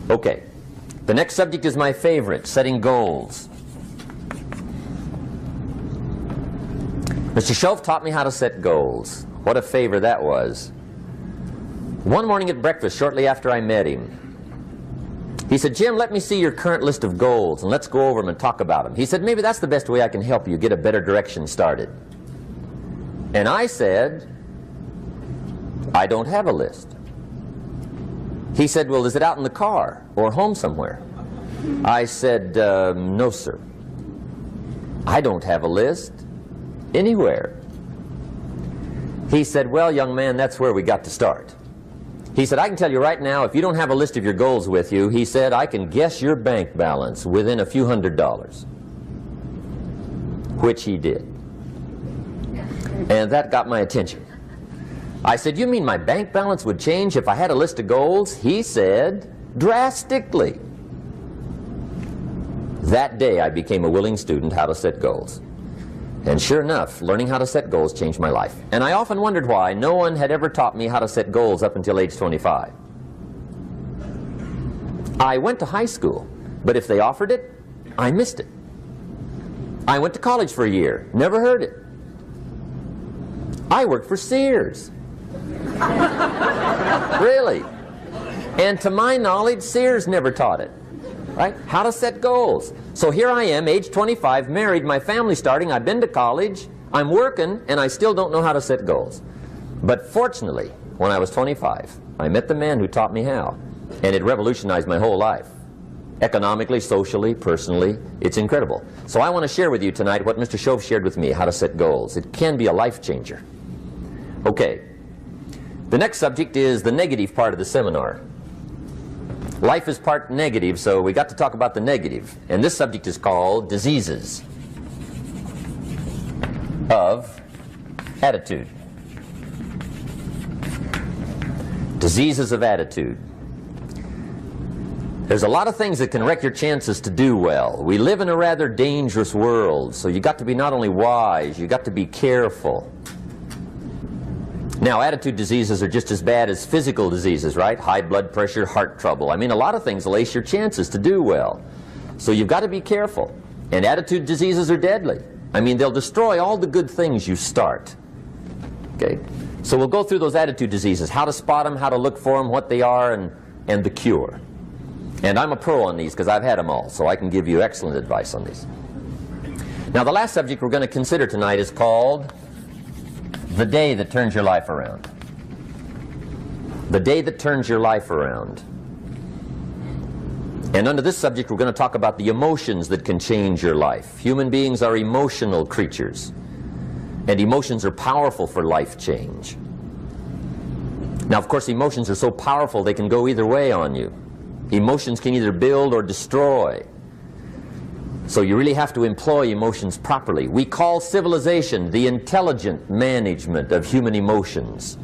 Okay, the next subject is my favorite, setting goals. Mr. Shoaff taught me how to set goals. What a favor that was. One morning at breakfast, shortly after I met him, he said, Jim, let me see your current list of goals and let's go over them and talk about them. He said, maybe that's the best way I can help you get a better direction started. And I said, I don't have a list. He said, well, is it out in the car or home somewhere? I said, no, sir. I don't have a list anywhere. He said, well, young man, that's where we got to start. He said, I can tell you right now, if you don't have a list of your goals with you, he said, I can guess your bank balance within a few $100s. Which he did. And that got my attention. I said, you mean my bank balance would change if I had a list of goals? He said, drastically. That day I became a willing student how to set goals. And sure enough, learning how to set goals changed my life. And I often wondered why no one had ever taught me how to set goals up until age 25. I went to high school, but if they offered it, I missed it. I went to college for a year, never heard it. I worked for Sears. Really. And to my knowledge, Sears never taught it. Right? How to set goals. So here I am, age 25, married, my family's starting, I've been to college, I'm working, and I still don't know how to set goals. But fortunately, when I was 25, I met the man who taught me how, and it revolutionized my whole life. Economically, socially, personally, it's incredible. So I want to share with you tonight what Mr. Shoaff shared with me, how to set goals. It can be a life changer. Okay, the next subject is the negative part of the seminar. Life is part negative, so we got to talk about the negative. And this subject is called diseases of attitude. Diseases of attitude. There's a lot of things that can wreck your chances to do well. We live in a rather dangerous world, so you got to be not only wise, you got to be careful. Now, attitude diseases are just as bad as physical diseases, right? High blood pressure, heart trouble. I mean, a lot of things lace your chances to do well. So you've got to be careful. And attitude diseases are deadly. I mean, they'll destroy all the good things you start. Okay? So we'll go through those attitude diseases, how to spot them, how to look for them, what they are, and the cure. And I'm a pro on these because I've had them all, so I can give you excellent advice on these. Now, the last subject we're going to consider tonight is called the day that turns your life around. The day that turns your life around. And under this subject, we're going to talk about the emotions that can change your life. Human beings are emotional creatures, and emotions are powerful for life change. Now, of course, emotions are so powerful they can go either way on you. Emotions can either build or destroy. So you really have to employ emotions properly. We call civilization the intelligent management of human emotions.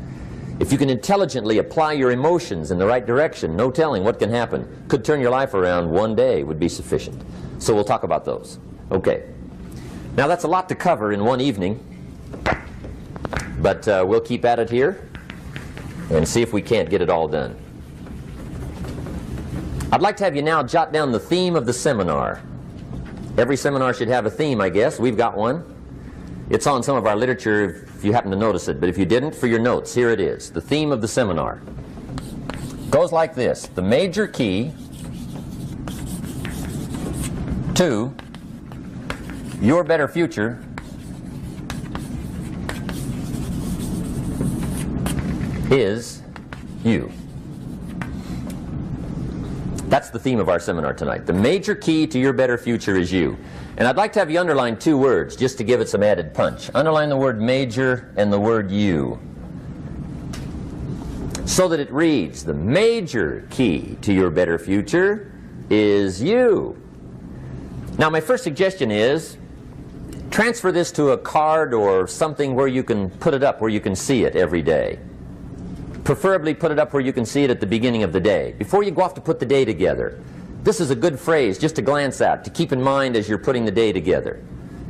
If you can intelligently apply your emotions in the right direction, no telling what can happen. Could turn your life around one day would be sufficient. So we'll talk about those. Okay. Now that's a lot to cover in one evening, but we'll keep at it here and see if we can't get it all done. I'd like to have you now jot down the theme of the seminar. Every seminar should have a theme, I guess. We've got one. It's on some of our literature if you happen to notice it, but if you didn't, for your notes, here it is. The theme of the seminar goes like this: the major key to your better future is you. That's the theme of our seminar tonight. The major key to your better future is you. And I'd like to have you underline two words just to give it some added punch. Underline the word major and the word you, so that it reads, the major key to your better future is you. Now, my first suggestion is transfer this to a card or something where you can put it up, where you can see it every day. Preferably put it up where you can see it at the beginning of the day, before you go off to put the day together. This is a good phrase just to glance at, to keep in mind as you're putting the day together.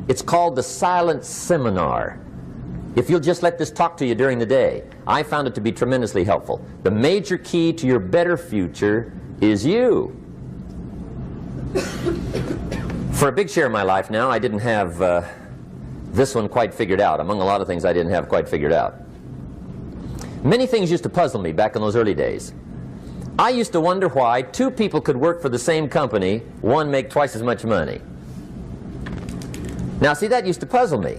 It's called the silent seminar. If you'll just let this talk to you during the day, I found it to be tremendously helpful. The major key to your better future is you. For a big share of my life now, I didn't have this one quite figured out. Among a lot of things I didn't have quite figured out. Many things used to puzzle me back in those early days. I used to wonder why two people could work for the same company, one make twice as much money. Now see, that used to puzzle me.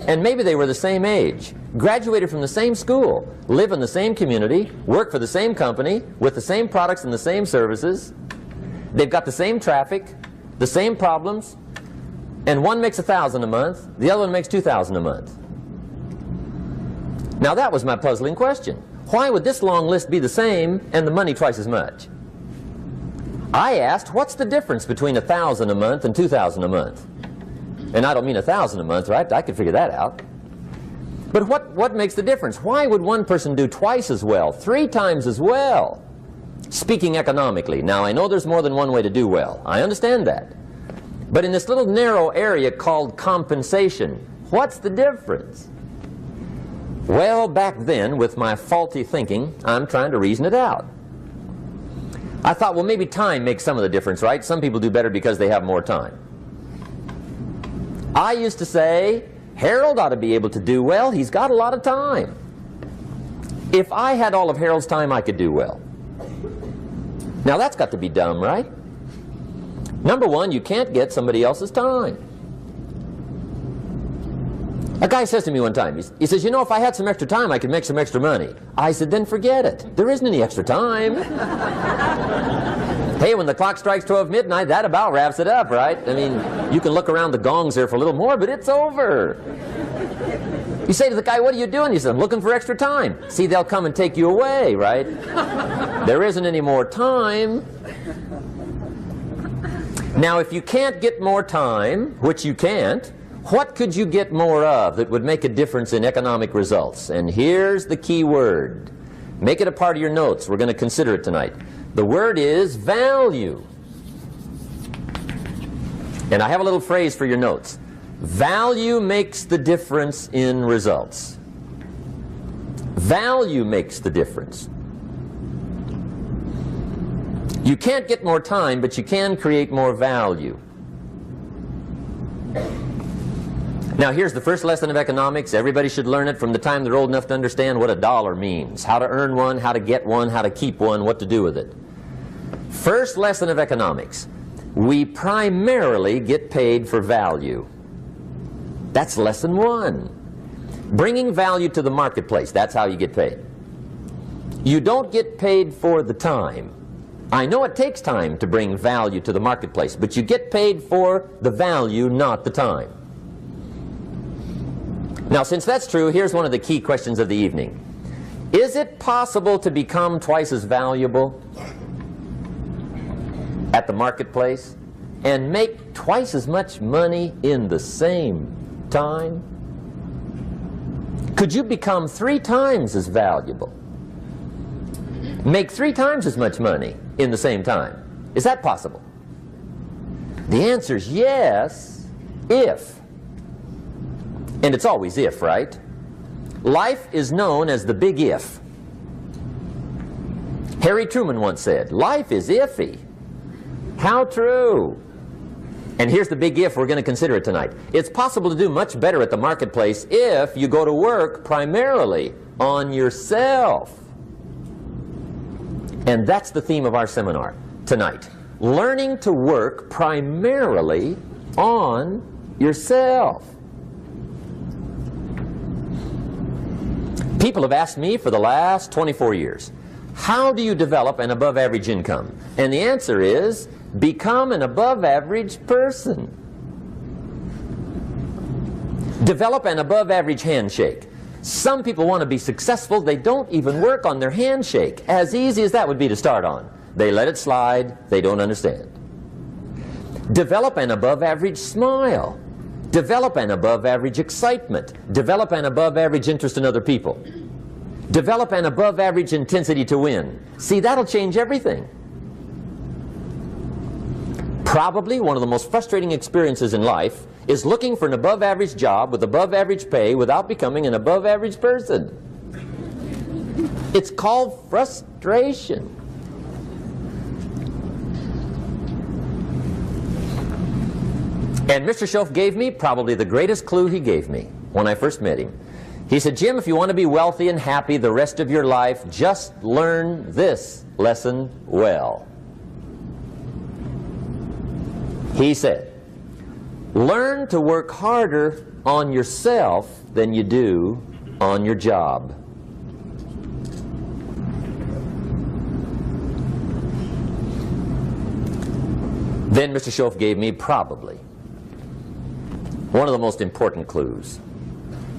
And maybe they were the same age, graduated from the same school, live in the same community, work for the same company, with the same products and the same services. They've got the same traffic, the same problems, and one makes $1,000 a month, the other one makes $2,000 a month. Now that was my puzzling question. Why would this long list be the same and the money twice as much? I asked, what's the difference between $1,000 a month and $2,000 a month? And I don't mean $1,000 a month, right? I could figure that out. But what makes the difference? Why would one person do twice as well, 3 times as well? Speaking economically. Now, I know there's more than one way to do well. I understand that. But in this little narrow area called compensation, what's the difference? Well, back then, with my faulty thinking, I'm trying to reason it out. I thought, well, maybe time makes some of the difference, right? Some people do better because they have more time. I used to say, Harold ought to be able to do well. He's got a lot of time. If I had all of Harold's time, I could do well. Now that's got to be dumb, right? Number one, you can't get somebody else's time. A guy says to me one time, he says, you know, if I had some extra time, I could make some extra money. I said, then forget it. There isn't any extra time. Hey, when the clock strikes 12 midnight, that about wraps it up, right? I mean, you can look around the gongs there for a little more, but it's over. You say to the guy, what are you doing? He says, I'm looking for extra time. See, they'll come and take you away, right? There isn't any more time. Now, if you can't get more time, which you can't, what could you get more of that would make a difference in economic results? And here's the key word. Make it a part of your notes. We're going to consider it tonight. The word is value. And I have a little phrase for your notes. Value makes the difference in results. Value makes the difference. You can't get more time, but you can create more value. Now here's the first lesson of economics. Everybody should learn it from the time they're old enough to understand what a dollar means. How to earn one, how to get one, how to keep one, what to do with it. First lesson of economics. We primarily get paid for value. That's lesson 1. Bringing value to the marketplace. That's how you get paid. You don't get paid for the time. I know it takes time to bring value to the marketplace, but you get paid for the value, not the time. Now, since that's true, here's one of the key questions of the evening. Is it possible to become twice as valuable at the marketplace and make twice as much money in the same time? Could you become 3 times as valuable? Make 3 times as much money in the same time? Is that possible? The answer is yes, if. And it's always if, right? Life is known as the big if. Harry Truman once said, life is iffy. How true. And here's the big if we're going to consider it tonight. It's possible to do much better at the marketplace if you go to work primarily on yourself. And that's the theme of our seminar tonight. Learning to work primarily on yourself. People have asked me for the last 24 years, how do you develop an above average income? And the answer is, become an above average person. Develop an above average handshake. Some people want to be successful, they don't even work on their handshake. As easy as that would be to start on. They let it slide, they don't understand. Develop an above average smile. Develop an above average excitement. Develop an above average interest in other people. Develop an above average intensity to win. See, that'll change everything. Probably one of the most frustrating experiences in life is looking for an above average job with above average pay without becoming an above average person. It's called frustration. And Mr. Schoaf gave me probably the greatest clue he gave me when I first met him. He said, Jim, if you want to be wealthy and happy the rest of your life, just learn this lesson well. He said, learn to work harder on yourself than you do on your job. Then Mr. Schoaf gave me probably one of the most important clues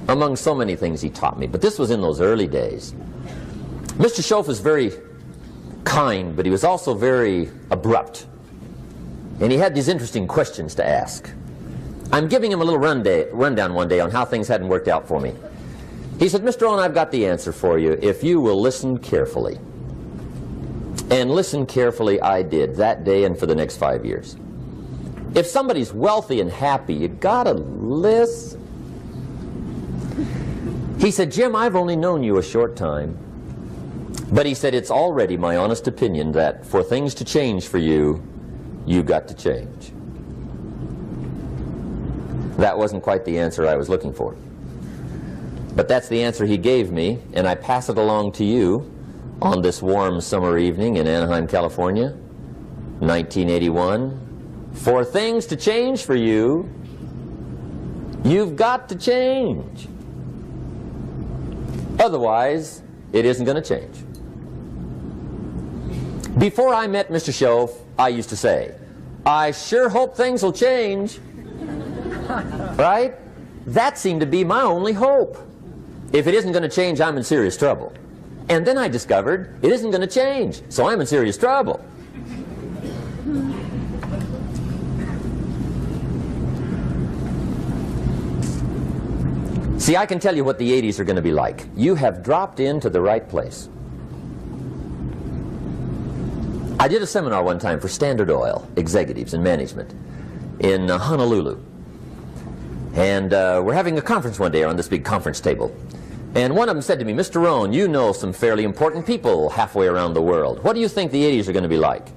among so many things he taught me, but this was in those early days. Mr. Schoaf was very kind, but he was also very abrupt. And he had these interesting questions to ask. I'm giving him a little rundown one day on how things hadn't worked out for me. He said, Mr. Rohn, I've got the answer for you if you will listen carefully. And listen carefully I did that day and for the next 5 years. If somebody's wealthy and happy, you gotta listen. He said, Jim, I've only known you a short time, but he said, it's already my honest opinion that for things to change for you, you've got to change. That wasn't quite the answer I was looking for. But that's the answer he gave me, and I pass it along to you on this warm summer evening in Anaheim, California, 1981. For things to change for you, you've got to change. Otherwise, it isn't going to change. Before I met Mr. Schoaf, I used to say, I sure hope things will change. Right? That seemed to be my only hope. If it isn't going to change, I'm in serious trouble. And then I discovered it isn't going to change, so I'm in serious trouble. See, I can tell you what the 80s are going to be like. You have dropped into the right place. I did a seminar one time for Standard Oil executives and management in Honolulu. And we're having a conference one day on this big conference table. And one of them said to me, Mr. Rohn, you know some fairly important people halfway around the world. What do you think the 80s are going to be like?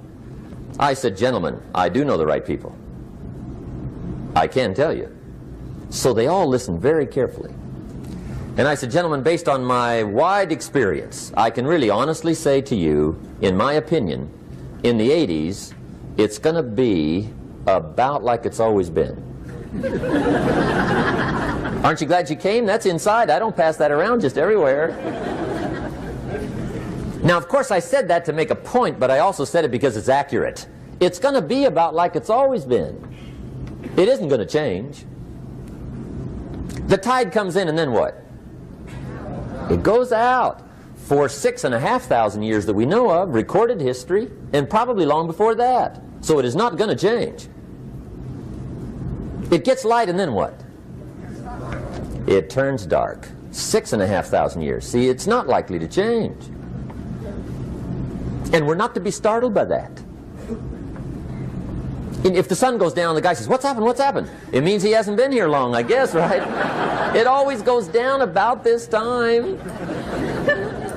I said, gentlemen, I do know the right people. I can tell you. So they all listened very carefully. And I said, gentlemen, based on my wide experience, I can really honestly say to you, in my opinion, in the 80s, it's going to be about like it's always been. Aren't you glad you came? That's inside. I don't pass that around just everywhere. Now, of course, I said that to make a point, but I also said it because it's accurate. It's going to be about like it's always been. It isn't going to change. The tide comes in, and then what? It goes out. For 6,500 years that we know of, recorded history, and probably long before that. So it is not going to change. It gets light, and then what? It turns dark. 6,500 years. See, it's not likely to change. And we're not to be startled by that. And if the sun goes down, the guy says, what's happened, what's happened? It means he hasn't been here long, I guess, right? It always goes down about this time.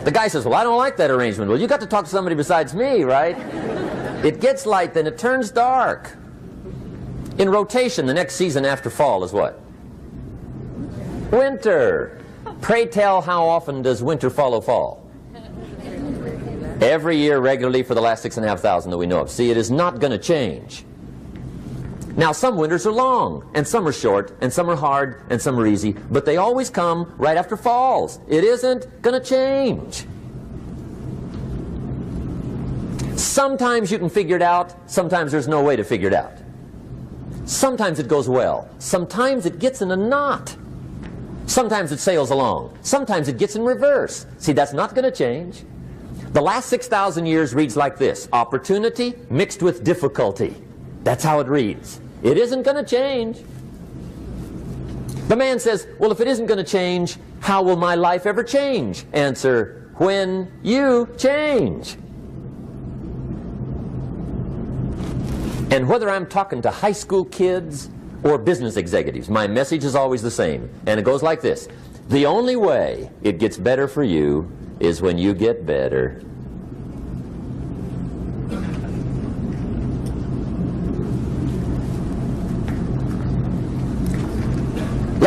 The guy says, well, I don't like that arrangement. Well, you got to talk to somebody besides me, right? It gets light, then it turns dark. In rotation, the next season after fall is what? Winter. Pray tell, how often does winter follow fall? Every year regularly for the last 6,500 that we know of. See, it is not going to change. Now, some winters are long, and some are short, and some are hard, and some are easy, but they always come right after falls. It isn't going to change. Sometimes you can figure it out, sometimes there's no way to figure it out. Sometimes it goes well, sometimes it gets in a knot. Sometimes it sails along, sometimes it gets in reverse. See, that's not going to change. The last 6,000 years reads like this: opportunity mixed with difficulty. That's how it reads. It isn't going to change. The man says, well, if it isn't going to change, how will my life ever change? Answer, when you change. And whether I'm talking to high school kids or business executives, my message is always the same. And it goes like this: the only way it gets better for you is when you get better.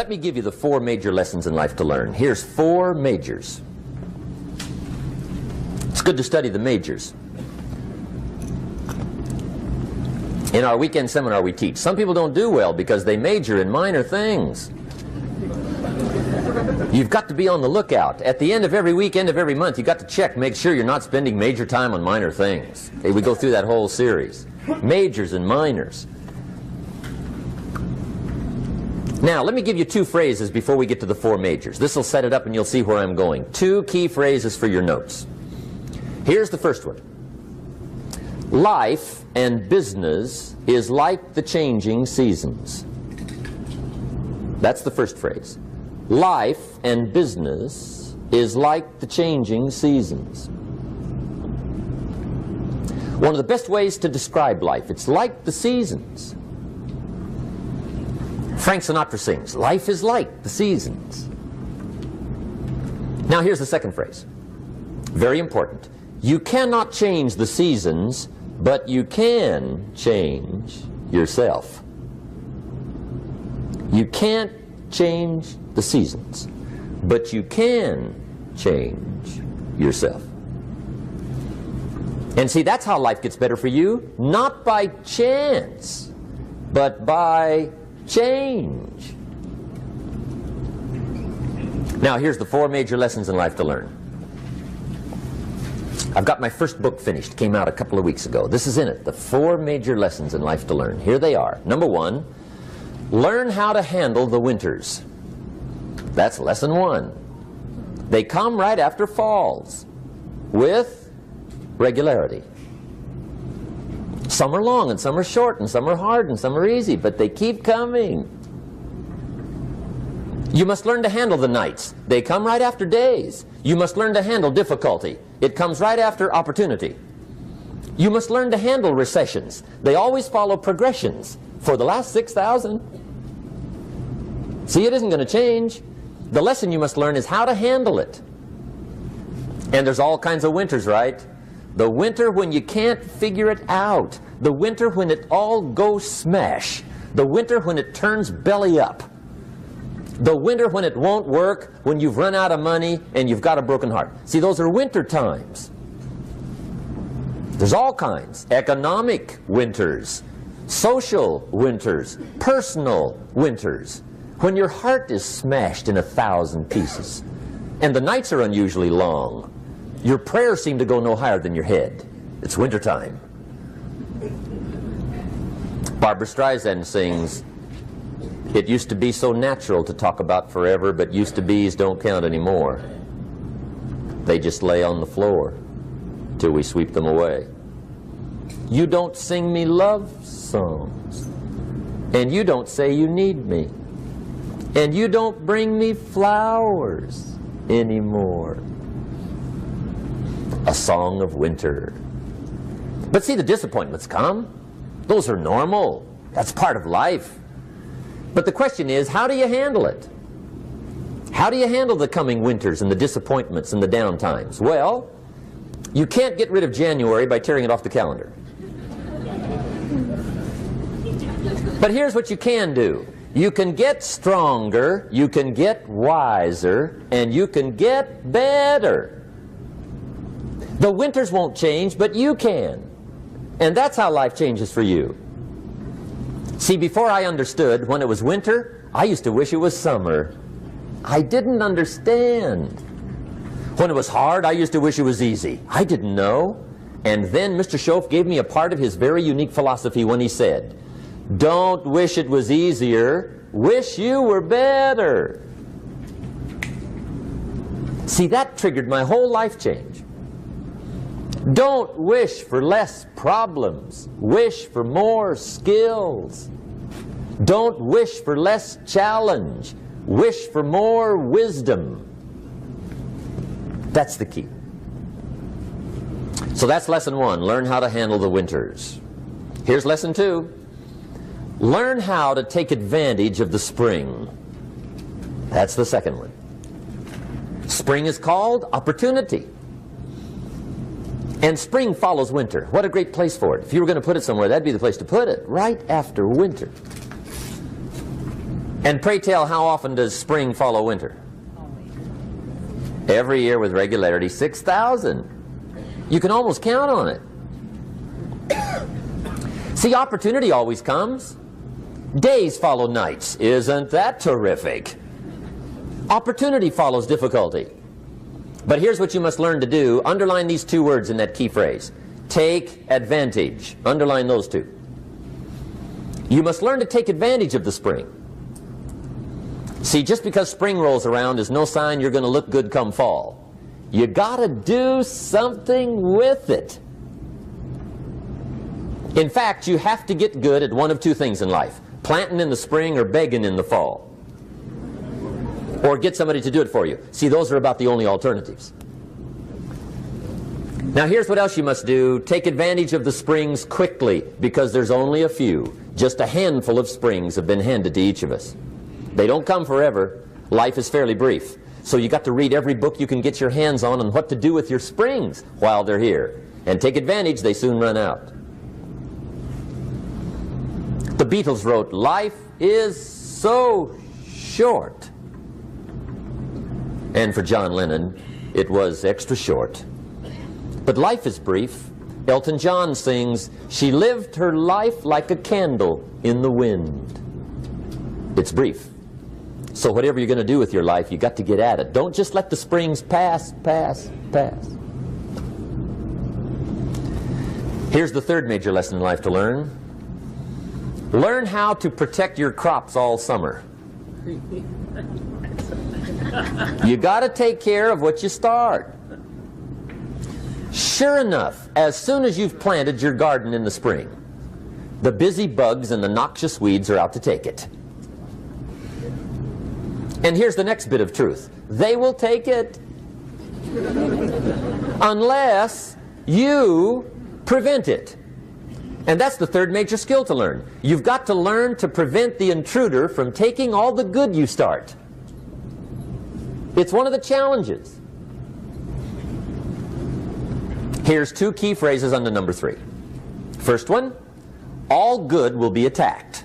let me give you the 4 major lessons in life to learn. Here's 4 majors. It's good to study the majors. In our weekend seminar we teach. Some people don't do well because they major in minor things. You've got to be on the lookout. At the end of every week, end of every month, you've got to check, make sure you're not spending major time on minor things. Okay, we go through that whole series. Majors and minors. Now, let me give you 2 phrases before we get to the 4 majors. This will set it up and you'll see where I'm going. 2 key phrases for your notes. Here's the first one. Life and business is like the changing seasons. That's the first phrase. Life and business is like the changing seasons. One of the best ways to describe life, it's like the seasons. Frank Sinatra sings, life is like the seasons. Now here's the second phrase. Very important. You cannot change the seasons, but you can change yourself. You can't change the seasons, but you can change yourself. And see, that's how life gets better for you, not by chance, but by change. Now, here's the 4 major lessons in life to learn. I've got my first book finished, came out a couple of weeks ago. This is in it, the 4 major lessons in life to learn. Here they are. Number 1, learn how to handle the winters. That's lesson 1. They come right after falls, with regularity. Some are long and some are short and some are hard and some are easy, but they keep coming. You must learn to handle the nights. They come right after days. You must learn to handle difficulty. It comes right after opportunity. You must learn to handle recessions. They always follow progressions for the last 6,000. See, it isn't going to change. The lesson you must learn is how to handle it. And there's all kinds of winters, right? The winter when you can't figure it out. The winter when it all goes smash. The winter when it turns belly up. The winter when it won't work, when you've run out of money and you've got a broken heart. See, those are winter times. There's all kinds. Economic winters, social winters, personal winters. When your heart is smashed in 1,000 pieces and the nights are unusually long, your prayers seem to go no higher than your head. It's winter time. Barbara Streisand sings, "It used to be so natural to talk about forever, but used to be's don't count anymore. They just lay on the floor till we sweep them away. You don't sing me love songs, and you don't say you need me, and you don't bring me flowers anymore." A song of winter. But see, the disappointments come. Those are normal. That's part of life. But the question is, how do you handle it? How do you handle the coming winters and the disappointments and the down times? Well, you can't get rid of January by tearing it off the calendar. But here's what you can do. You can get stronger, you can get wiser, and you can get better. The winters won't change, but you can. And that's how life changes for you. See, before I understood, when it was winter, I used to wish it was summer. I didn't understand. When it was hard, I used to wish it was easy. I didn't know. And then Mr. Schoaf gave me a part of his very unique philosophy when he said, "Don't wish it was easier, wish you were better." See, that triggered my whole life change. Don't wish for less problems. Wish for more skills. Don't wish for less challenge. Wish for more wisdom. That's the key. So that's lesson 1. Learn how to handle the winters. Here's lesson 2. Learn how to take advantage of the spring. That's the second one. Spring is called opportunity. And spring follows winter. What a great place for it. If you were going to put it somewhere, that'd be the place to put it, right after winter. And pray tell, how often does spring follow winter? Every year with regularity, 6,000. You can almost count on it. See, opportunity always comes. Days follow nights. Isn't that terrific? Opportunity follows difficulty. But here's what you must learn to do. Underline these two words in that key phrase. Take advantage. Underline those two. You must learn to take advantage of the spring. See, just because spring rolls around is no sign you're going to look good come fall. You got to do something with it. In fact, you have to get good at one of two things in life. Planting in the spring or begging in the fall. Or get somebody to do it for you. See, those are about the only alternatives. Now here's what else you must do. Take advantage of the springs quickly, because there's only a few. Just a handful of springs have been handed to each of us. They don't come forever. Life is fairly brief. So you got to read every book you can get your hands on what to do with your springs while they're here. And take advantage, they soon run out. The Beatles wrote, "Life is so short." And for John Lennon, it was extra short. But life is brief. Elton John sings, "She lived her life like a candle in the wind." It's brief. So whatever you're going to do with your life, you got to get at it. Don't just let the springs pass. Here's the third major lesson in life to learn. Learn how to protect your crops all summer. You got to take care of what you start. Sure enough, as soon as you've planted your garden in the spring, the busy bugs and the noxious weeds are out to take it. And here's the next bit of truth. They will take it unless you prevent it. And that's the third major skill to learn. You've got to learn to prevent the intruder from taking all the good you start. It's one of the challenges. Here's two key phrases under number 3. First one, all good will be attacked.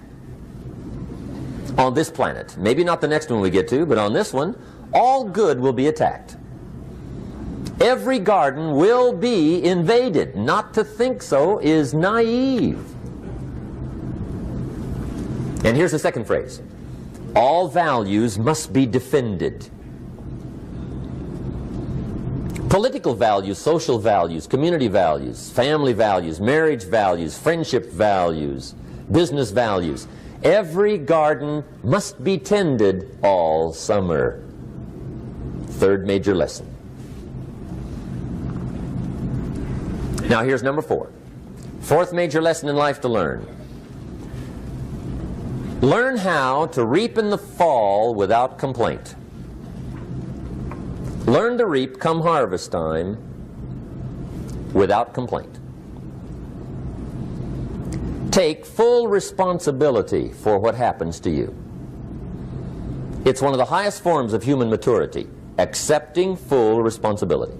On this planet. Maybe not the next one we get to, but on this one, all good will be attacked. Every garden will be invaded. Not to think so is naive. And here's the second phrase. All values must be defended. Political values, social values, community values, family values, marriage values, friendship values, business values. Every garden must be tended all summer. Third major lesson. Now here's number 4. Fourth major lesson in life to learn. Learn how to reap in the fall without complaint. Learn to reap come harvest time without complaint. Take full responsibility for what happens to you. It's one of the highest forms of human maturity, accepting full responsibility.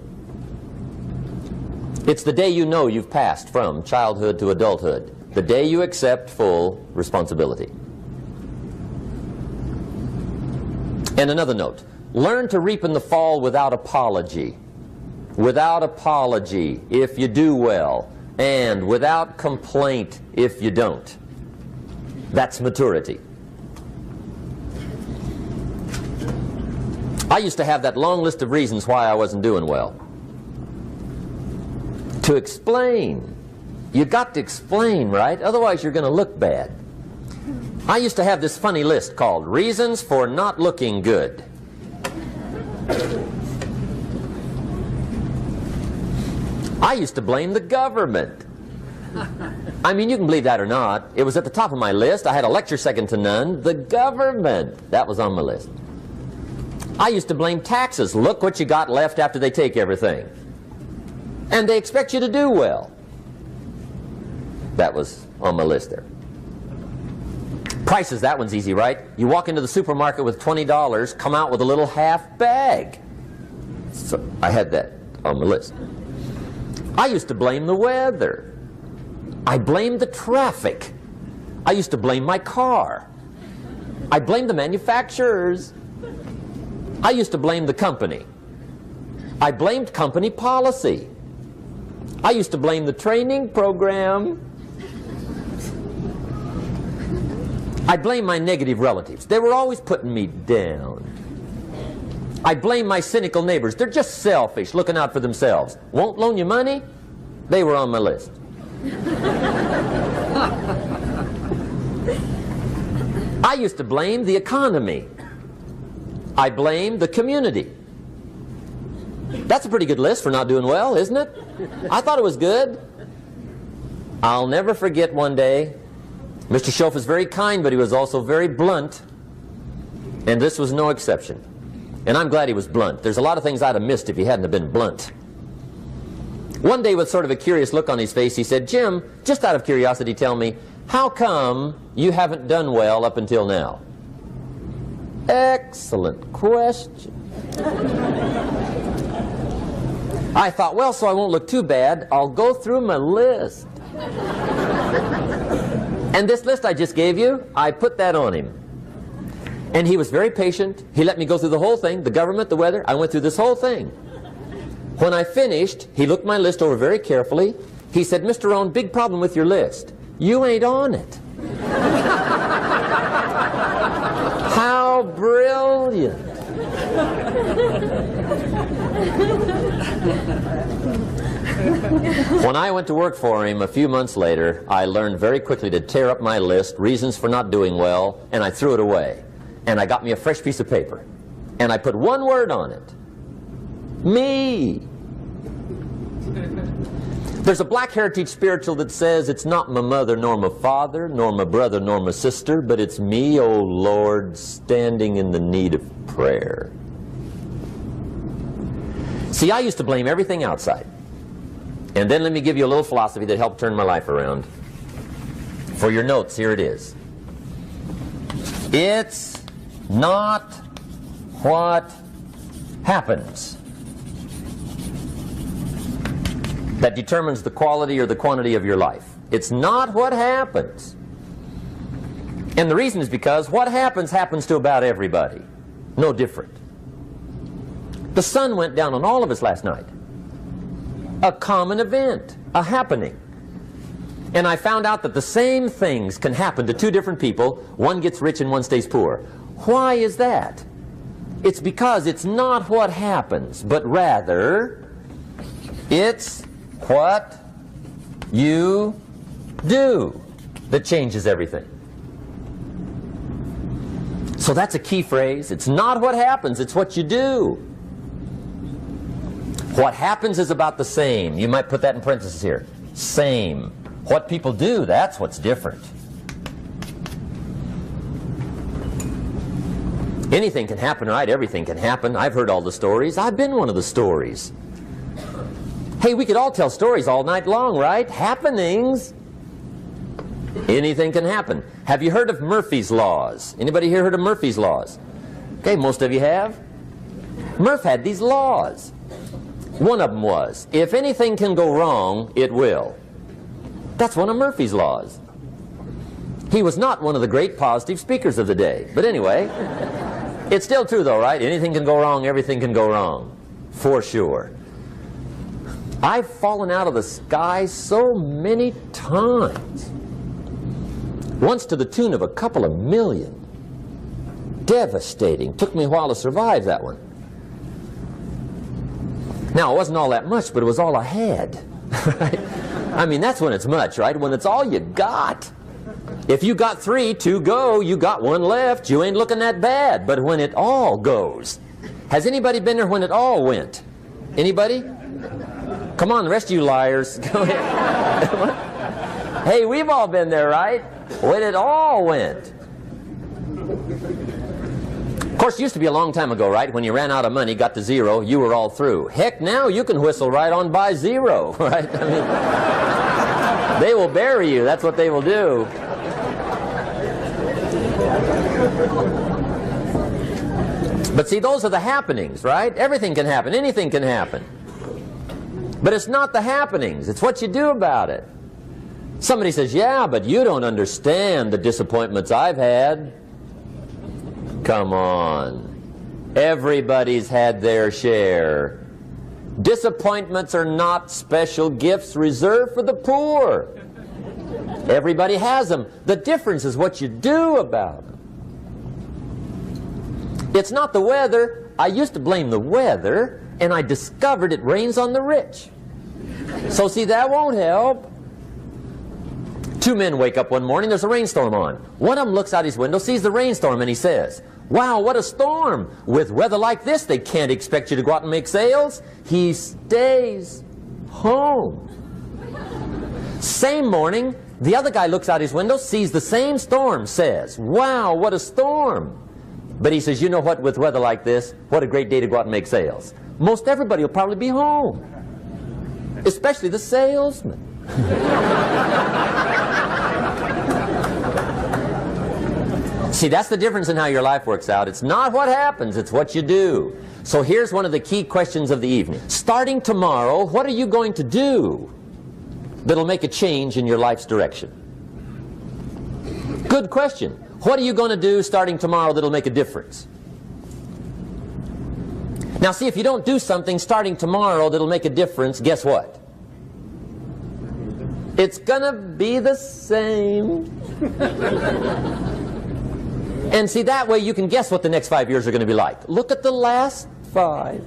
It's the day you know you've passed from childhood to adulthood, the day you accept full responsibility. And another note, learn to reap in the fall without apology. Without apology if you do well, and without complaint if you don't. That's maturity. I used to have that long list of reasons why I wasn't doing well. To explain. You got to explain, right? Otherwise you're going to look bad. I used to have this funny list called Reasons for Not Looking Good. I used to blame the government. I mean, you can believe that or not. It was at the top of my list. I had a lecture second to none. The government. That was on my list. I used to blame taxes. Look what you got left after they take everything. And they expect you to do well. That was on my list there. Prices, that one's easy, right? You walk into the supermarket with $20, come out with a little half bag. So I had that on the list. I used to blame the weather. I blamed the traffic. I used to blame my car. I blamed the manufacturers. I used to blame the company. I blamed company policy. I used to blame the training program. I blame my negative relatives. They were always putting me down. I blame my cynical neighbors. They're just selfish, looking out for themselves. Won't loan you money? They were on my list. I used to blame the economy. I blamed the community. That's a pretty good list for not doing well, isn't it? I thought it was good. I'll never forget one day, Mr. Schoaf was very kind, but he was also very blunt, and this was no exception. And I'm glad he was blunt. There's a lot of things I'd have missed if he hadn't have been blunt. One day, with sort of a curious look on his face, he said, "Jim, just out of curiosity, tell me, how come you haven't done well up until now?" Excellent question. I thought, well, so I won't look too bad, I'll go through my list. And this list I just gave you, I put that on him. And he was very patient. He let me go through the whole thing, the government, the weather. I went through this whole thing. When I finished, he looked my list over very carefully. He said, "Mr. Rohn, big problem with your list. You ain't on it." How brilliant. When I went to work for him a few months later, I learned very quickly to tear up my list, reasons for not doing well, and I threw it away. And I got me a fresh piece of paper. And I put one word on it. Me. There's a Black Heritage spiritual that says, "It's not my mother nor my father, nor my brother nor my sister, but it's me, O Lord, standing in the need of prayer." See, I used to blame everything outside. And then let me give you a little philosophy that helped turn my life around. For your notes, here it is. It's not what happens that determines the quality or the quantity of your life. It's not what happens. And the reason is because what happens happens to about everybody. No different. The sun went down on all of us last night. A common event, a happening. And I found out that the same things can happen to two different people. One gets rich and one stays poor. Why is that? It's because it's not what happens, but rather it's what you do that changes everything. So that's a key phrase. It's not what happens, it's what you do. What happens is about the same. You might put that in parentheses here. Same. What people do, that's what's different. Anything can happen, right? Everything can happen. I've heard all the stories. I've been one of the stories. Hey, we could all tell stories all night long, right? Happenings. Anything can happen. Have you heard of Murphy's Laws? Anybody here heard of Murphy's Laws? Okay, most of you have. Murph had these laws. One of them was, if anything can go wrong, it will. That's one of Murphy's laws. He was not one of the great positive speakers of the day. But anyway, it's still true though, right? Anything can go wrong, everything can go wrong. For sure. I've fallen out of the sky so many times. Once to the tune of a couple of million. Devastating. Took me a while to survive that one. Now, it wasn't all that much, but it was all I had. Right? I mean, that's when it's much, right? When it's all you got. If you got 3, 2 go, you got 1 left, you ain't looking that bad. But when it all goes. Has anybody been there when it all went? Anybody? Come on, the rest of you liars. Go ahead. Hey, we've all been there, right? When it all went. Of course, it used to be a long time ago, right? When you ran out of money, got to 0, you were all through. Heck, now you can whistle right on by 0, right? I mean, they will bury you. That's what they will do. But see, those are the happenings, right? Everything can happen. Anything can happen. But it's not the happenings. It's what you do about it. Somebody says, yeah, but you don't understand the disappointments I've had. Come on. Everybody's had their share. Disappointments are not special gifts reserved for the poor. Everybody has them. The difference is what you do about them. It's not the weather. I used to blame the weather, and I discovered it rains on the rich. So see, that won't help. Two men wake up one morning, there's a rainstorm on. One of them looks out his window, sees the rainstorm, and he says, "Wow, what a storm. With weather like this, they can't expect you to go out and make sales." He stays home. Same morning, the other guy looks out his window, sees the same storm, says, "Wow, what a storm." But he says, "You know what, with weather like this, what a great day to go out and make sales." Most everybody will probably be home, especially the salesman. See, that's the difference in how your life works out. It's not what happens, it's what you do. So here's one of the key questions of the evening. Starting tomorrow, what are you going to do that'll make a change in your life's direction? Good question. What are you going to do starting tomorrow that'll make a difference? Now see, if you don't do something starting tomorrow that'll make a difference, guess what? It's gonna be the same. And see, that way you can guess what the next 5 years are going to be like. Look at the last 5.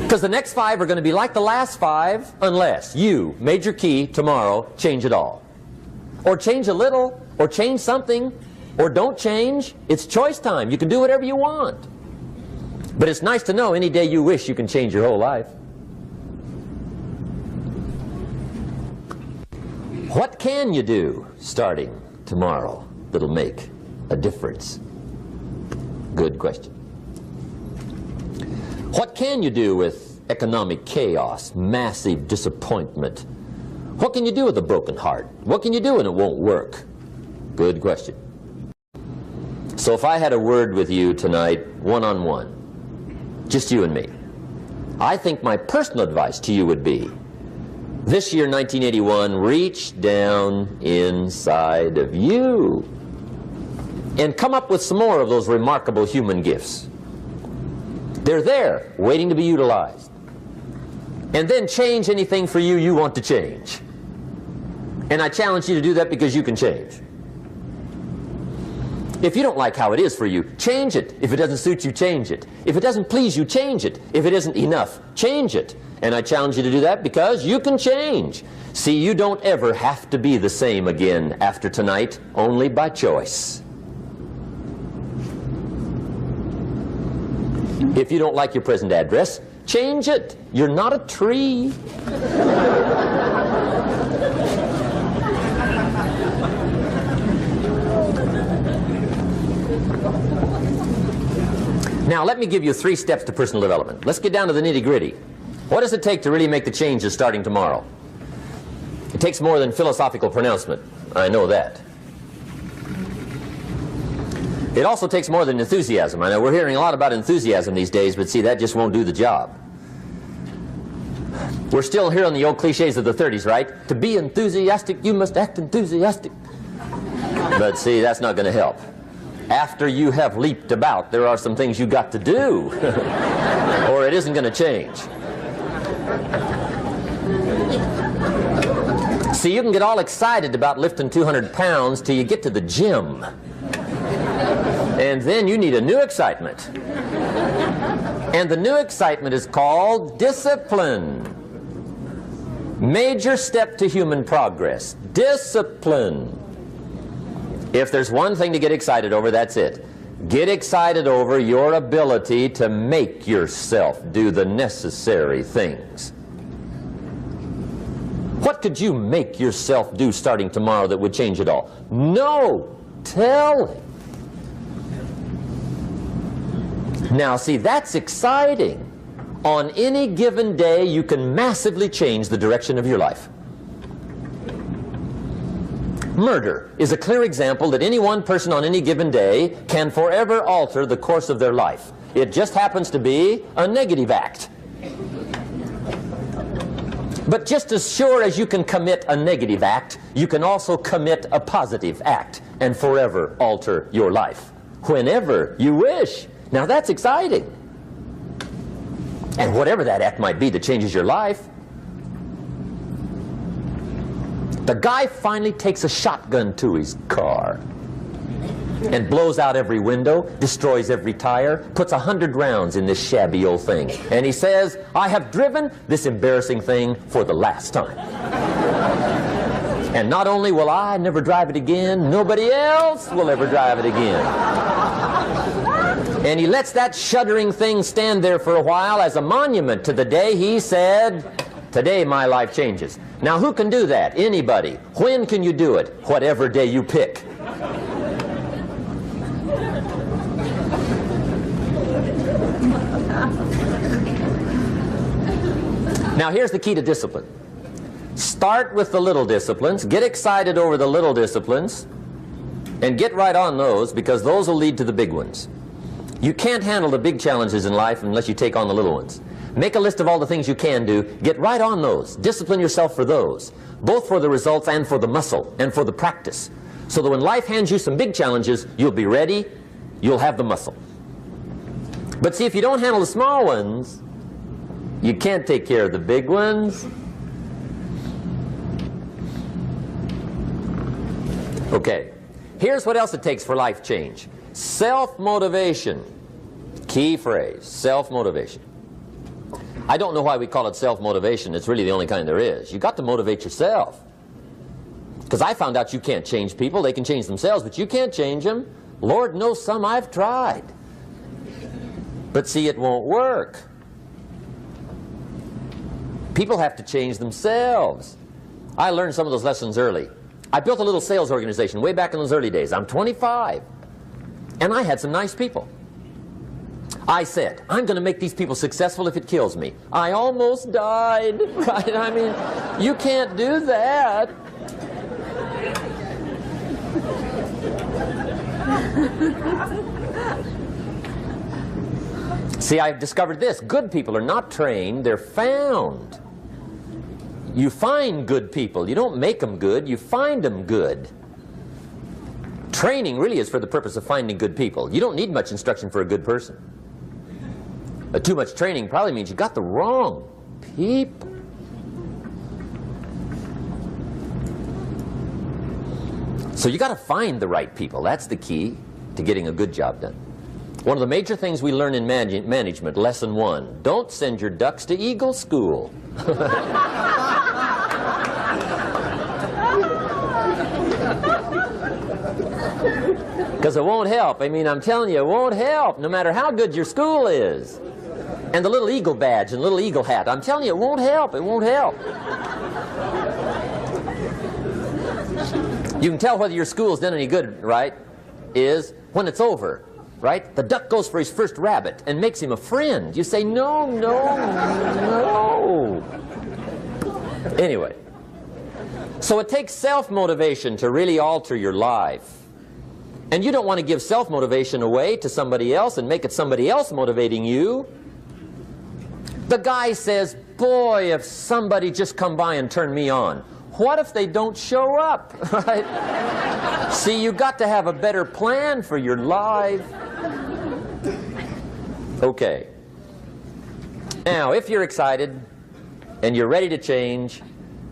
Because the next 5 are going to be like the last 5 unless you, major key, tomorrow, change it all. Or change a little, or change something, or don't change. It's choice time. You can do whatever you want. But it's nice to know any day you wish you can change your whole life. What can you do starting tomorrow that'll make a difference? Good question. What can you do with economic chaos, massive disappointment? What can you do with a broken heart? What can you do when it won't work? Good question. So if I had a word with you tonight, one-on-one, just you and me, I think my personal advice to you would be, this year, 1981, reach down inside of you and come up with some more of those remarkable human gifts. They're there, waiting to be utilized. And then change anything for you you want to change. And I challenge you to do that because you can change. If you don't like how it is for you, change it. If it doesn't suit you, change it. If it doesn't please you, change it. If it isn't enough, change it. And I challenge you to do that because you can change. See, you don't ever have to be the same again after tonight, only by choice. If you don't like your present address, change it. You're not a tree. Now, let me give you 3 steps to personal development. Let's get down to the nitty-gritty. What does it take to really make the changes starting tomorrow? It takes more than philosophical pronouncement. I know that. It also takes more than enthusiasm. I know we're hearing a lot about enthusiasm these days, but see, that just won't do the job. We're still hearing the old cliches of the 30s, right? To be enthusiastic, you must act enthusiastic. But see, that's not going to help. After you have leaped about, there are some things you got to do, or it isn't going to change. See, you can get all excited about lifting 200 pounds till you get to the gym. And then you need a new excitement. And the new excitement is called discipline. Major step to human progress. Discipline. If there's one thing to get excited over, that's it. Get excited over your ability to make yourself do the necessary things. What could you make yourself do starting tomorrow that would change it all? No! Tell him. Now see, that's exciting. On any given day, you can massively change the direction of your life. Murder is a clear example that any one person on any given day can forever alter the course of their life. It just happens to be a negative act. But just as sure as you can commit a negative act, you can also commit a positive act and forever alter your life. whenever you wish. Now that's exciting. And whatever that act might be that changes your life. The guy finally takes a shotgun to his car and blows out every window, destroys every tire, puts 100 rounds in this shabby old thing. And he says, I have driven this embarrassing thing for the last time. And not only will I never drive it again, nobody else will ever drive it again. And he lets that shuddering thing stand there for a while as a monument to the day he said, today my life changes. Now who can do that? Anybody. When can you do it? Whatever day you pick. Now here's the key to discipline. Start with the little disciplines, get excited over the little disciplines, and get right on those, because those will lead to the big ones. You can't handle the big challenges in life unless you take on the little ones. Make a list of all the things you can do, get right on those, discipline yourself for those, both for the results and for the muscle and for the practice, so that when life hands you some big challenges, you'll be ready, you'll have the muscle. But see, if you don't handle the small ones, you can't take care of the big ones. Okay, here's what else it takes for life change. Self-motivation. Key phrase, self-motivation. I don't know why we call it self-motivation. It's really the only kind there is. You've got to motivate yourself. Because I found out you can't change people. They can change themselves, but you can't change them. Lord knows some I've tried. But see, it won't work. People have to change themselves. I learned some of those lessons early. I built a little sales organization way back in those early days. I'm 25. And I had some nice people. I said, I'm going to make these people successful if it kills me. I almost died, right? I mean, you can't do that. See, I've discovered this. Good people are not trained, they're found. You find good people. You don't make them good, you find them good. Training really is for the purpose of finding good people. You don't need much instruction for a good person. Too much training probably means you got the wrong people. So you got to find the right people. That's the key to getting a good job done. One of the major things we learn in management, lesson 1, don't send your ducks to Eagle School. Because it won't help. I mean, I'm telling you, it won't help, no matter how good your school is. And the little eagle badge and little eagle hat, I'm telling you, it won't help. It won't help. You can tell whether your school's done any good, right, is when it's over, right? The duck goes for his first rabbit and makes him a friend. You say, no, no, no. Anyway, so it takes self-motivation to really alter your life. And you don't want to give self-motivation away to somebody else and make it somebody else motivating you. The guy says, boy, if somebody just come by and turn me on. What if they don't show up, right? See, you got to have a better plan for your life. Okay. Now, if you're excited and you're ready to change,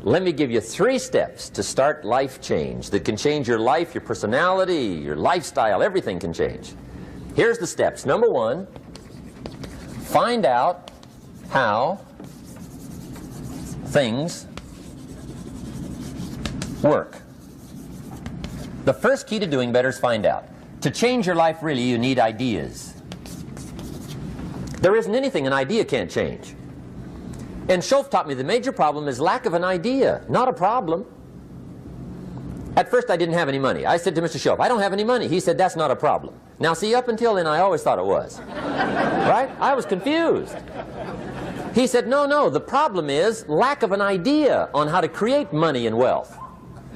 let me give you 3 steps to start life change that can change your life, your personality, your lifestyle, everything can change. Here's the steps. Number 1, find out how things work. The first key to doing better is find out. To change your life, really, you need ideas. There isn't anything an idea can't change. And Schoaf taught me the major problem is lack of an idea, not a problem. At first I didn't have any money. I said to Mr. Schoaf, I don't have any money. He said, that's not a problem. Now see, up until then I always thought it was. Right? I was confused. He said, no, no, the problem is lack of an idea on how to create money and wealth.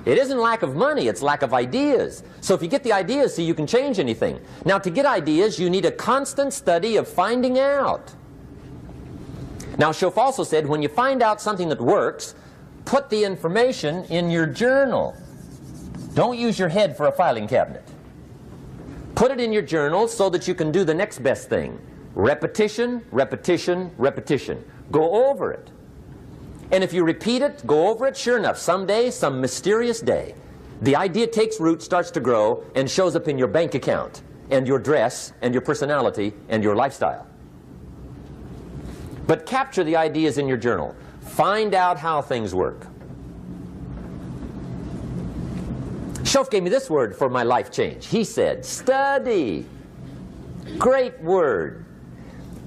It isn't lack of money, it's lack of ideas. So if you get the ideas, see, you can change anything. Now to get ideas, you need a constant study of finding out. Now Schoaf also said, when you find out something that works, put the information in your journal. Don't use your head for a filing cabinet. Put it in your journal so that you can do the next best thing. Repetition, repetition, repetition. Go over it. And if you repeat it, go over it, sure enough, someday, some mysterious day, the idea takes root, starts to grow, and shows up in your bank account, and your dress, and your personality, and your lifestyle. But capture the ideas in your journal. Find out how things work. Shof gave me this word for my life change. He said, study. Great word.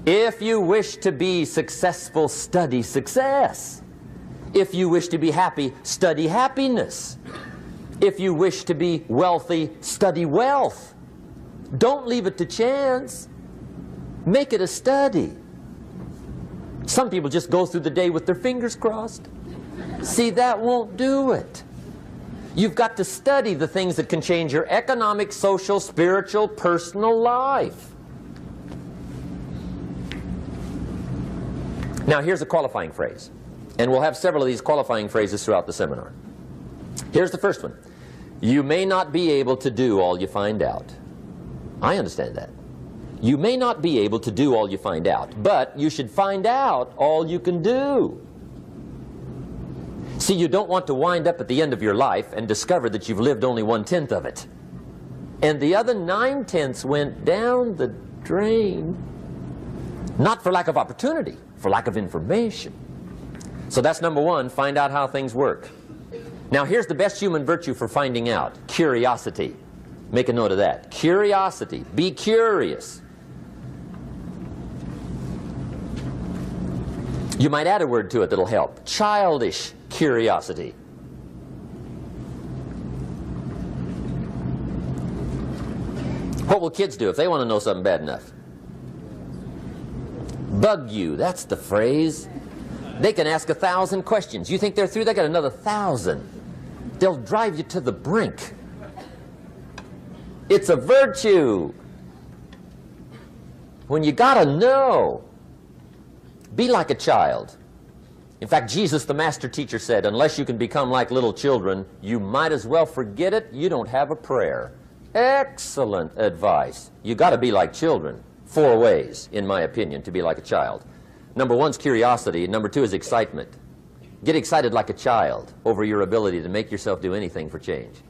If you wish to be successful, study success. If you wish to be happy, study happiness. If you wish to be wealthy, study wealth. Don't leave it to chance. Make it a study. Some people just go through the day with their fingers crossed. See, that won't do it. You've got to study the things that can change your economic, social, spiritual, personal life. Now, here's a qualifying phrase. And we'll have several of these qualifying phrases throughout the seminar. Here's the first one. You may not be able to do all you find out. I understand that. You may not be able to do all you find out, but you should find out all you can do. See, you don't want to wind up at the end of your life and discover that you've lived only 1/10 of it. And the other 9/10 went down the drain. Not for lack of opportunity, for lack of information. So that's number one, find out how things work. Now here's the best human virtue for finding out, curiosity. Make a note of that. Curiosity. Be curious. You might add a word to it that'll help. Childish curiosity. What will kids do if they want to know something bad enough? Bug you. That's the phrase. They can ask 1,000 questions. You think they're through? They got another 1,000. They'll drive you to the brink. It's a virtue. When you gotta know, be like a child. In fact, Jesus, the master teacher, said, unless you can become like little children, you might as well forget it. You don't have a prayer. Excellent advice. You gotta be like children. 4 ways, in my opinion, to be like a child. Number 1 is curiosity, and number 2 is excitement. Get excited like a child over your ability to make yourself do anything for change.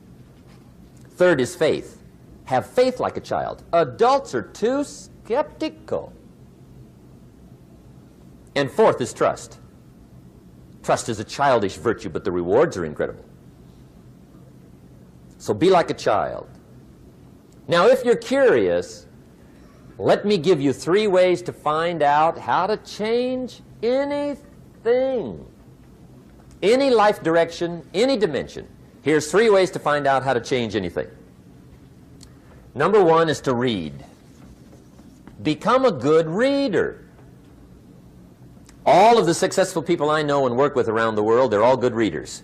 3rd is faith. Have faith like a child. Adults are too skeptical. And 4th is trust. Trust is a childish virtue, but the rewards are incredible. So be like a child. Now, if you're curious, let me give you 3 ways to find out how to change anything. Any life direction, any dimension. Here's 3 ways to find out how to change anything. Number 1 is to read. Become a good reader. All of the successful people I know and work with around the world, they're all good readers.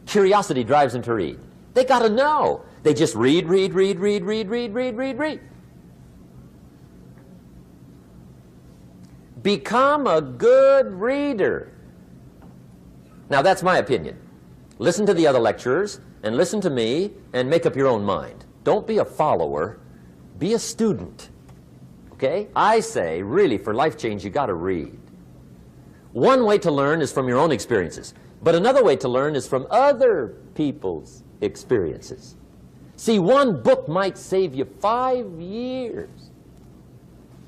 Curiosity drives them to read. They got to know. They just read, read, read, read, read, read, read, read, read. Become a good reader. Now that's my opinion. Listen to the other lecturers and listen to me and make up your own mind. Don't be a follower, be a student. Okay? I say, really, for life change, you got to read. One way to learn is from your own experiences, but another way to learn is from other people's experiences. See, one book might save you 5 years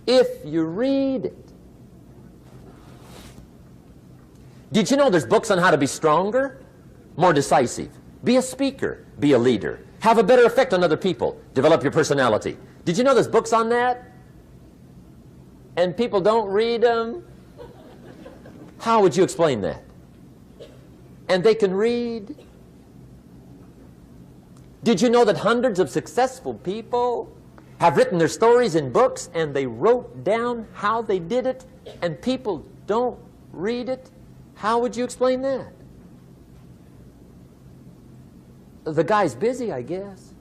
if you read it. Did you know there's books on how to be stronger, more decisive, be a speaker, be a leader, have a better effect on other people, develop your personality? Did you know there's books on that? And people don't read them? How would you explain that? And they can read? Did you know that hundreds of successful people have written their stories in books and they wrote down how they did it and people don't read it? How would you explain that? The guy's busy, I guess.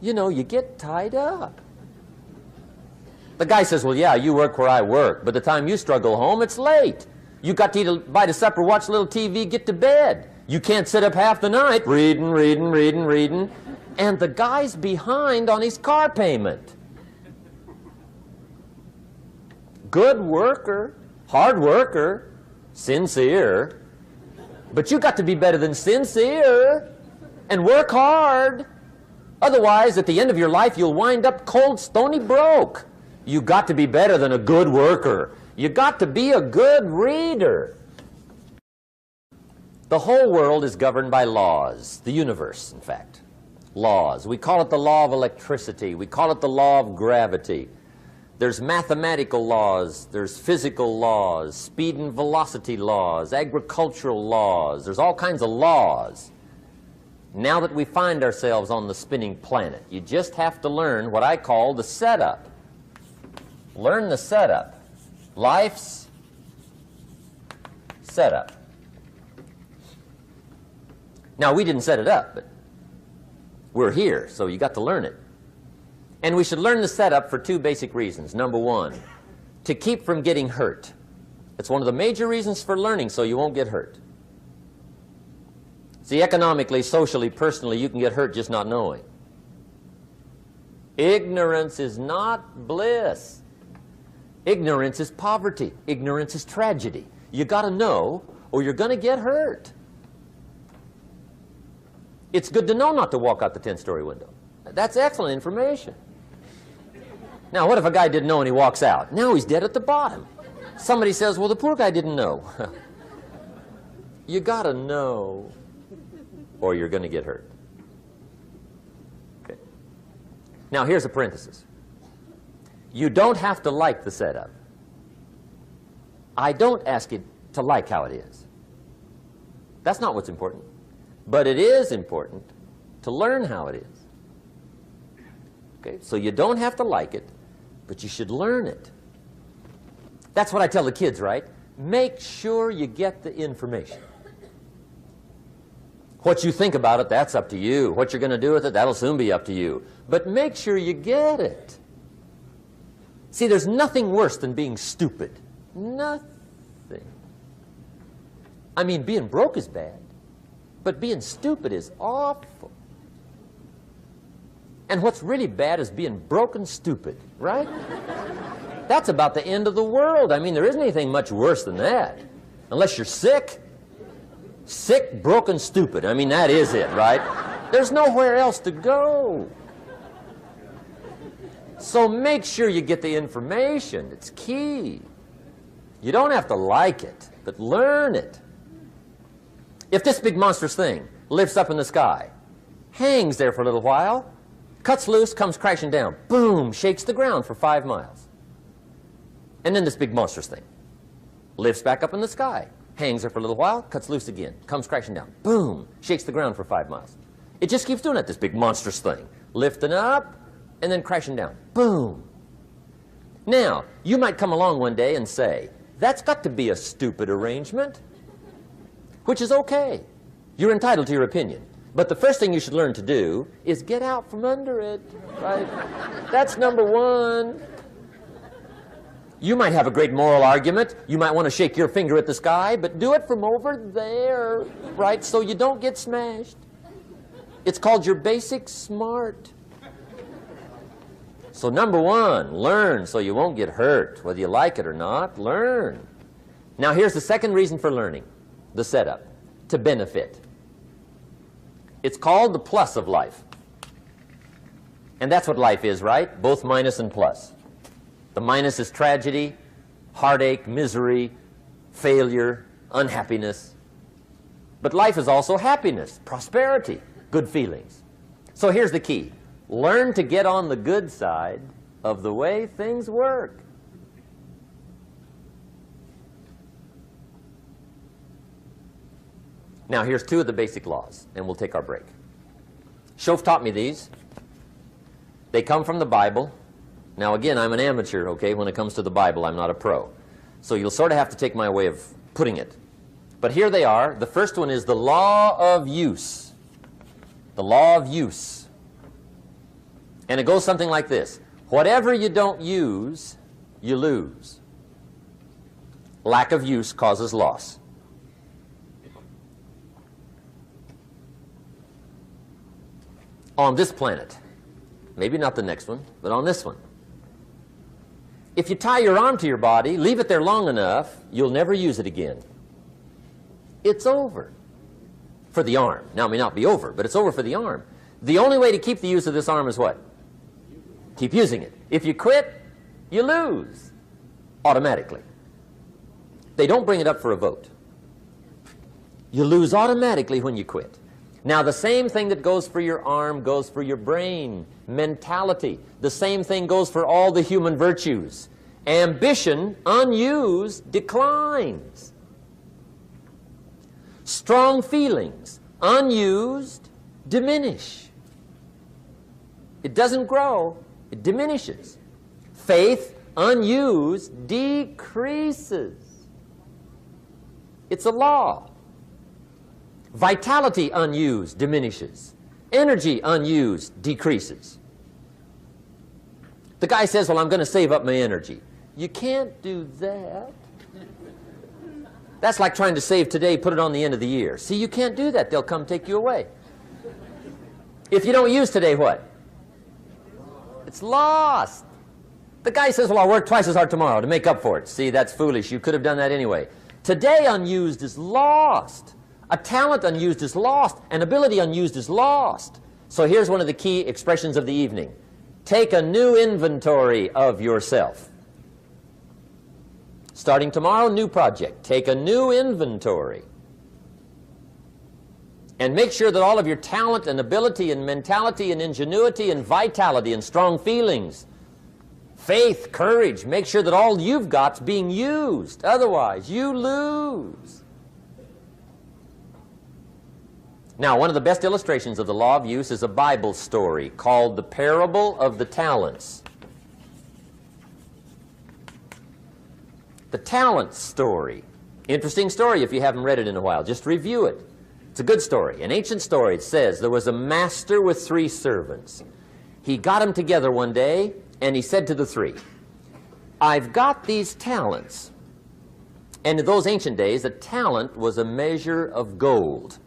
You know, you get tied up. The guy says, well, yeah, you work where I work, but the time you struggle home, it's late. You got to eat a bite of supper, watch a little TV, get to bed. You can't sit up half the night reading, reading, reading, reading. and the guy's behind on his car payment. Good worker, hard worker, sincere, but you got to be better than sincere and work hard. Otherwise, at the end of your life, you'll wind up cold, stony broke. You got to be better than a good worker. You got to be a good reader. The whole world is governed by laws, the universe, in fact. Laws. We call it the law of electricity. We call it the law of gravity. There's mathematical laws, there's physical laws, speed and velocity laws, agricultural laws. There's all kinds of laws. Now that we find ourselves on the spinning planet, you just have to learn what I call the setup. Learn the setup. Life's setup. Now, we didn't set it up, but we're here, so you got to learn it. And we should learn the setup for two basic reasons. Number one, to keep from getting hurt. It's one of the major reasons for learning, so you won't get hurt. See, economically, socially, personally, you can get hurt just not knowing. Ignorance is not bliss. Ignorance is poverty. Ignorance is tragedy. You got to know, or you're going to get hurt. It's good to know not to walk out the 10-story window. That's excellent information. Now, what if a guy didn't know and he walks out? Now he's dead at the bottom. Somebody says, well, the poor guy didn't know. You got to know, or you're going to get hurt. Okay. Now, here's a parenthesis. You don't have to like the setup. I don't ask you to like how it is. That's not what's important. But it is important to learn how it is. Okay? So you don't have to like it, but you should learn it. That's what I tell the kids, right? Make sure you get the information. What you think about it, that's up to you. What you're going to do with it, that'll soon be up to you. But make sure you get it. See, there's nothing worse than being stupid. Nothing. I mean, being broke is bad, but being stupid is awful. And what's really bad is being broke and stupid, right? That's about the end of the world. I mean, there isn't anything much worse than that. Unless you're sick. Sick, broken, stupid. I mean, that is it, right? There's nowhere else to go. So make sure you get the information. It's key. You don't have to like it, but learn it. If this big monstrous thing lifts up in the sky, hangs there for a little while, cuts loose, comes crashing down, boom, shakes the ground for 5 miles. And then this big monstrous thing lifts back up in the sky, hangs there for a little while, cuts loose again, comes crashing down, boom, shakes the ground for 5 miles. It just keeps doing that, this big monstrous thing, lifting up and then crashing down, boom. Now, you might come along one day and say, that's got to be a stupid arrangement, which is okay. You're entitled to your opinion. But the first thing you should learn to do is get out from under it, right? That's number one. You might have a great moral argument. You might want to shake your finger at the sky, but do it from over there, right, so you don't get smashed. It's called your basic smart. So number one, learn so you won't get hurt. Whether you like it or not, learn. Now here's the second reason for learning, the setup, to benefit. It's called the plus of life. And that's what life is, right? Both minus and plus. The minus is tragedy, heartache, misery, failure, unhappiness. But life is also happiness, prosperity, good feelings. So here's the key. Learn to get on the good side of the way things work. Now, here's two of the basic laws, and we'll take our break. Shof taught me these. They come from the Bible. Now, again, I'm an amateur, okay? When it comes to the Bible, I'm not a pro. So you'll sort of have to take my way of putting it. But here they are. The first one is the law of use. The law of use. And it goes something like this. Whatever you don't use, you lose. Lack of use causes loss. on this planet, maybe not the next one, but on this one, if you tie your arm to your body, leave it there long enough, you'll never use it again. It's over for the arm. Now, it may not be over, but it's over for the arm. The only way to keep the use of this arm is what? Keep using it. If you quit, you lose automatically. They don't bring it up for a vote. You lose automatically when you quit. Now, the same thing that goes for your arm goes for your brain, mentality. The same thing goes for all the human virtues. Ambition, unused, declines. Strong feelings, unused, diminish. It doesn't grow, it diminishes. Faith, unused, decreases. It's a law. Vitality, unused, diminishes. Energy, unused, decreases. The guy says, well, I'm going to save up my energy. You can't do that. That's like trying to save today, put it on the end of the year. See, you can't do that. They'll come take you away. If you don't use today, what? It's lost. The guy says, well, I'll work twice as hard tomorrow to make up for it. See, that's foolish. You could have done that anyway. Today, unused is lost. A talent unused is lost. An ability unused is lost. So here's one of the key expressions of the evening. Take a new inventory of yourself. Starting tomorrow, new project. Take a new inventory. And make sure that all of your talent and ability and mentality and ingenuity and vitality and strong feelings, faith, courage, make sure that all you've got's being used. Otherwise, you lose. Now, one of the best illustrations of the law of use is a Bible story called the Parable of the Talents. The talent story. Interesting story if you haven't read it in a while. Just review it. It's a good story. An ancient story. It says there was a master with 3 servants. He got them together one day and he said to the 3, I've got these talents. And in those ancient days, a talent was a measure of gold.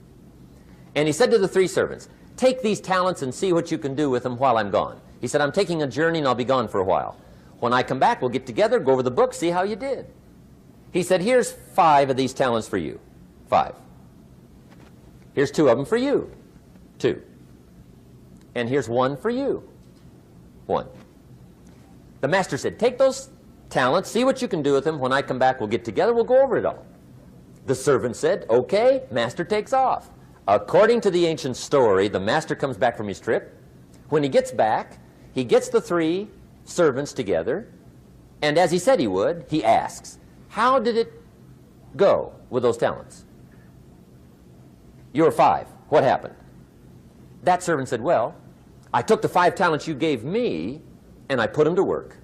And he said to the 3 servants, take these talents and see what you can do with them while I'm gone. He said, I'm taking a journey and I'll be gone for a while. When I come back, we'll get together, go over the book, see how you did. He said, here's 5 of these talents for you. 5. Here's 2 of them for you. 2. And here's 1 for you. 1. The master said, take those talents, see what you can do with them. When I come back, we'll get together, we'll go over it all. The servant said, okay, master takes off. According to the ancient story, the master comes back from his trip. When he gets back, he gets the 3 servants together, and as he said he would, he asks, how did it go with those talents? You were 5. What happened? That servant said, well, I took the 5 talents you gave me, and I put them to work.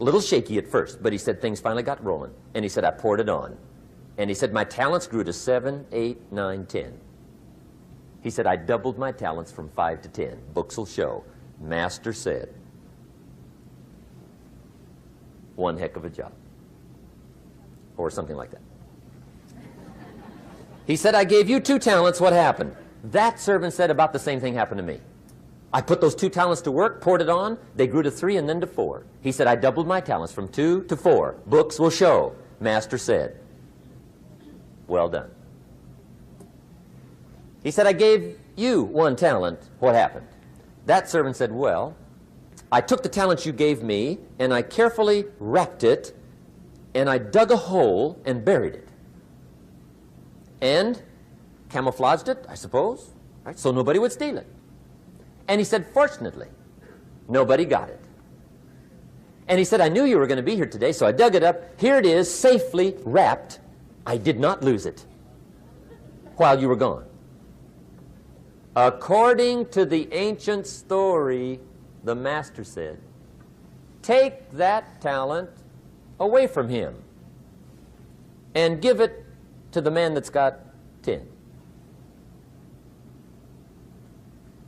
A little shaky at first, but he said things finally got rolling. And he said, I poured it on. And he said, my talents grew to 7, 8, 9, 10. He said, I doubled my talents from 5 to 10. Books will show. Master said, one heck of a job. Or something like that. He said, I gave you 2 talents. What happened? That servant said, about the same thing happened to me. I put those 2 talents to work, poured it on. They grew to 3 and then to 4. He said, I doubled my talents from 2 to 4. Books will show. Master said, well done. He said, I gave you 1 talent. What happened? That servant said, well, I took the talent you gave me, and I carefully wrapped it, and I dug a hole and buried it. And camouflaged it, I suppose, right? So nobody would steal it. And he said, fortunately, nobody got it. And he said, I knew you were going to be here today, so I dug it up. Here it is, safely wrapped. I did not lose it while you were gone. According to the ancient story, the master said, take that talent away from him and give it to the man that's got 10.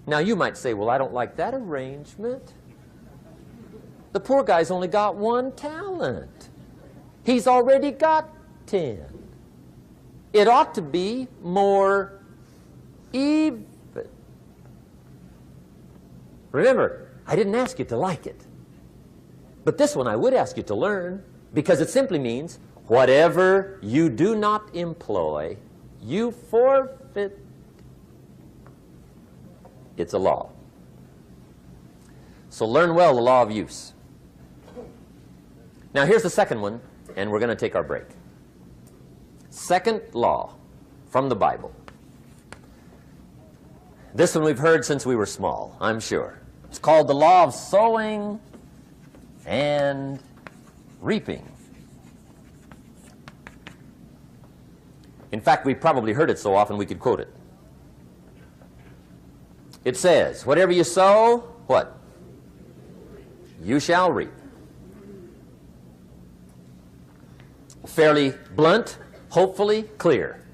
Now you might say, well, I don't like that arrangement. The poor guy's only got 1 talent. He's already got 10. It ought to be more even. Remember, I didn't ask you to like it. But this one I would ask you to learn, because it simply means whatever you do not employ, you forfeit. It's a law. So learn well the law of use. Now here's the second one, and we're going to take our break. Second law from the Bible. This one we've heard since we were small, I'm sure. It's called the law of sowing and reaping. In fact, we probably heard it so often we could quote it. It says, whatever you sow, what? You shall reap. Fairly blunt, hopefully clear.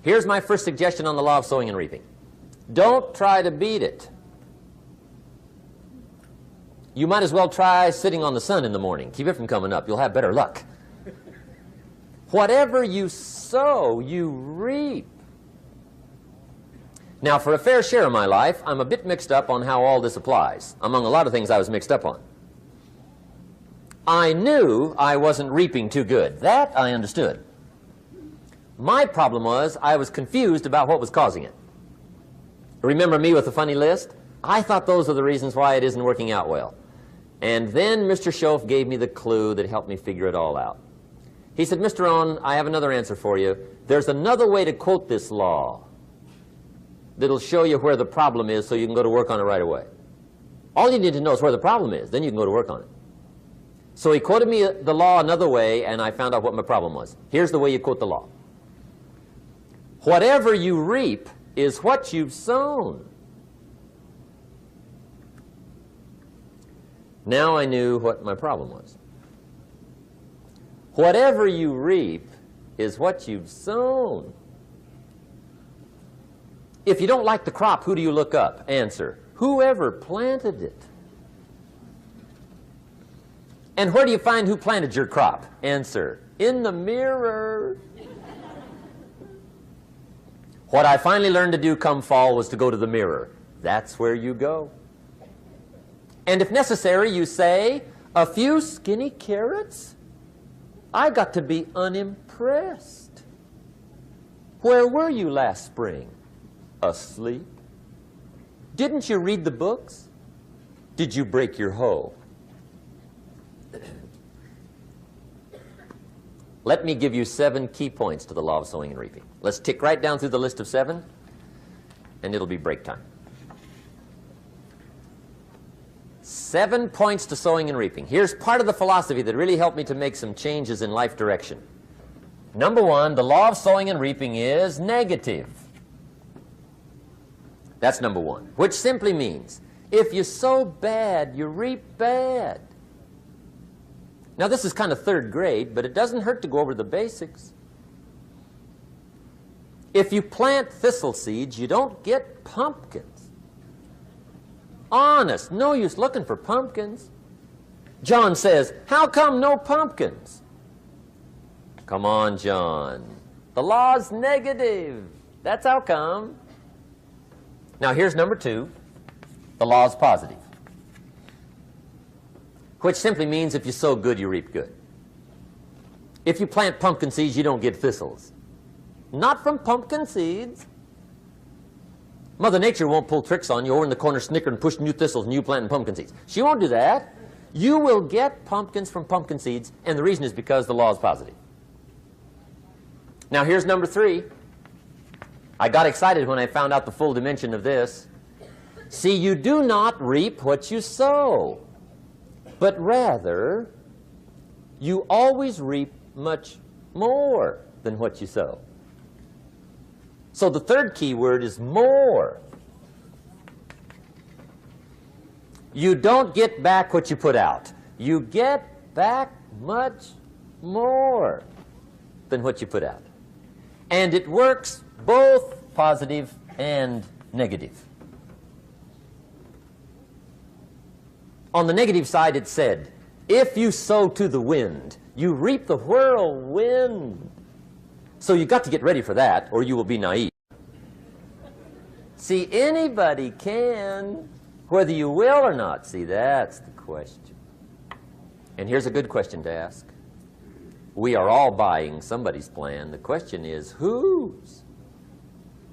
Here's my first suggestion on the law of sowing and reaping. Don't try to beat it. You might as well try sitting on the sun in the morning. Keep it from coming up. You'll have better luck. Whatever you sow, you reap. Now, for a fair share of my life, I'm a bit mixed up on how all this applies. Among a lot of things I was mixed up on. I knew I wasn't reaping too good. That I understood. My problem was I was confused about what was causing it. Remember me with the funny list? I thought those are the reasons why it isn't working out well. And then Mr. Schoaf gave me the clue that helped me figure it all out. He said, Mr. Rohn, I have another answer for you. There's another way to quote this law that'll show you where the problem is so you can go to work on it right away. All you need to know is where the problem is. Then you can go to work on it. So he quoted me the law another way, and I found out what my problem was. Here's the way you quote the law. Whatever you reap is what you've sown. Now I knew what my problem was. Whatever you reap is what you've sown. If you don't like the crop, who do you look up? Answer, whoever planted it. And where do you find who planted your crop? Answer, in the mirror. What I finally learned to do come fall was to go to the mirror. That's where you go. And if necessary, you say, a few skinny carrots? I got to be unimpressed. Where were you last spring? Asleep? Didn't you read the books? Did you break your hoe? Let me give you 7 key points to the law of sowing and reaping. Let's tick right down through the list of 7, and it'll be break time. 7 points to sowing and reaping. Here's part of the philosophy that really helped me to make some changes in life direction. Number 1, the law of sowing and reaping is negative. That's number 1, which simply means if you sow bad, you reap bad. Now, this is kind of 3rd grade, but it doesn't hurt to go over the basics. If you plant thistle seeds, you don't get pumpkins. Honest, no use looking for pumpkins. John says, how come no pumpkins? Come on, John. The law's negative. That's how come. Now, here's number 2. The law's positive, which simply means if you sow good, you reap good. If you plant pumpkin seeds, you don't get thistles. Not from pumpkin seeds. Mother Nature won't pull tricks on you over in the corner snickering, pushing you thistles and you planting pumpkin seeds. She won't do that. You will get pumpkins from pumpkin seeds, and the reason is because the law is positive. Now here's number 3. I got excited when I found out the full dimension of this. See, you do not reap what you sow, but rather you always reap much more than what you sow. So the 3rd key word is more. You don't get back what you put out. You get back much more than what you put out. And it works both positive and negative. On the negative side, it said, if you sow to the wind, you reap the whirlwind. So you've got to get ready for that, or you will be naive. See, anybody can. Whether you will or not, see, that's the question. And here's a good question to ask. We are all buying somebody's plan. The question is, whose?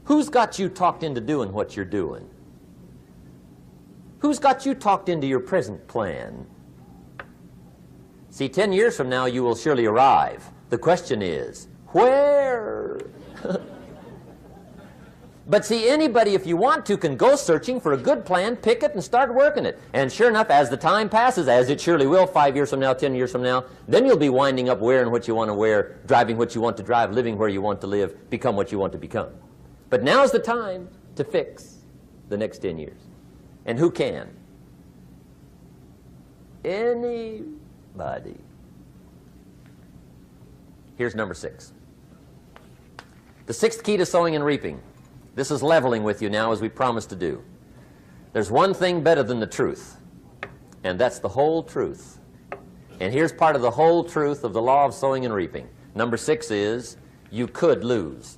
Who's got you talked into doing what you're doing? Who's got you talked into your present plan? See, 10 years from now, you will surely arrive. The question is, where? But see, anybody, if you want to, can go searching for a good plan, pick it, and start working it. And sure enough, as the time passes, as it surely will 5 years from now, 10 years from now, then you'll be winding up wearing what you want to wear, driving what you want to drive, living where you want to live, become what you want to become. But now's the time to fix the next 10 years. And who can? Anybody. Here's number 6. The 6th key to sowing and reaping. This is leveling with you now, as we promised to do. There's one thing better than the truth, and that's the whole truth. And here's part of the whole truth of the law of sowing and reaping. Number 6 is, you could lose.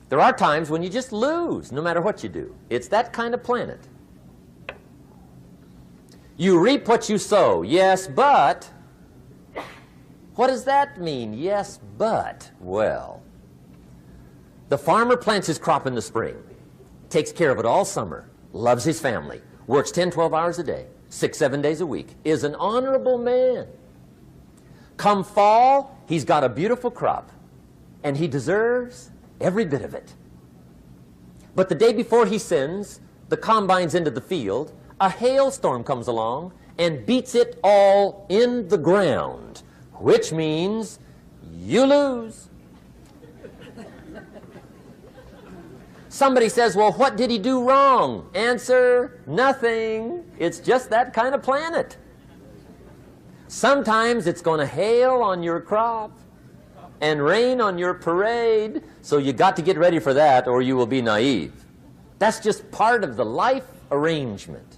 There are times when you just lose, no matter what you do. It's that kind of planet. You reap what you sow, yes, but... What does that mean? Yes, but, well, the farmer plants his crop in the spring, takes care of it all summer, loves his family, works 10, 12 hours a day, 6, 7 days a week, is an honorable man. Come fall, he's got a beautiful crop, and he deserves every bit of it. But the day before he sends the combines into the field, a hailstorm comes along and beats it all in the ground. Which means you lose. Somebody says, well, what did he do wrong? Answer, nothing. It's just that kind of planet. Sometimes it's going to hail on your crop and rain on your parade, so you got to get ready for that or you will be naive. That's just part of the life arrangement.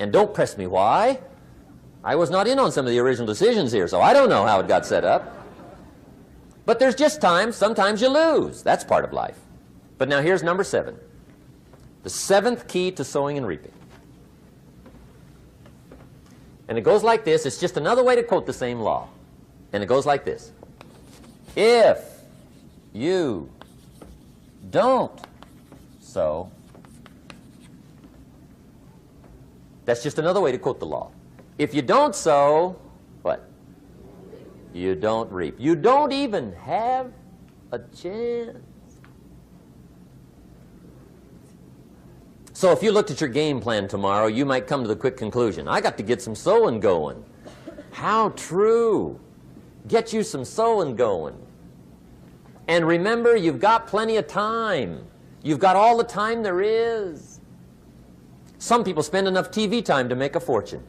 And don't press me why. I was not in on some of the original decisions here, so I don't know how it got set up. But there's just times, sometimes you lose. That's part of life. But now here's number 7. The 7th key to sowing and reaping. And it goes like this. It's just another way to quote the same law. And it goes like this. If you don't sow, that's just another way to quote the law. If you don't sow, what? You don't reap. You don't even have a chance. So if you looked at your game plan tomorrow, you might come to the quick conclusion, I got to get some sowing going. How true. Get you some sowing going. And remember, you've got plenty of time. You've got all the time there is. Some people spend enough TV time to make a fortune.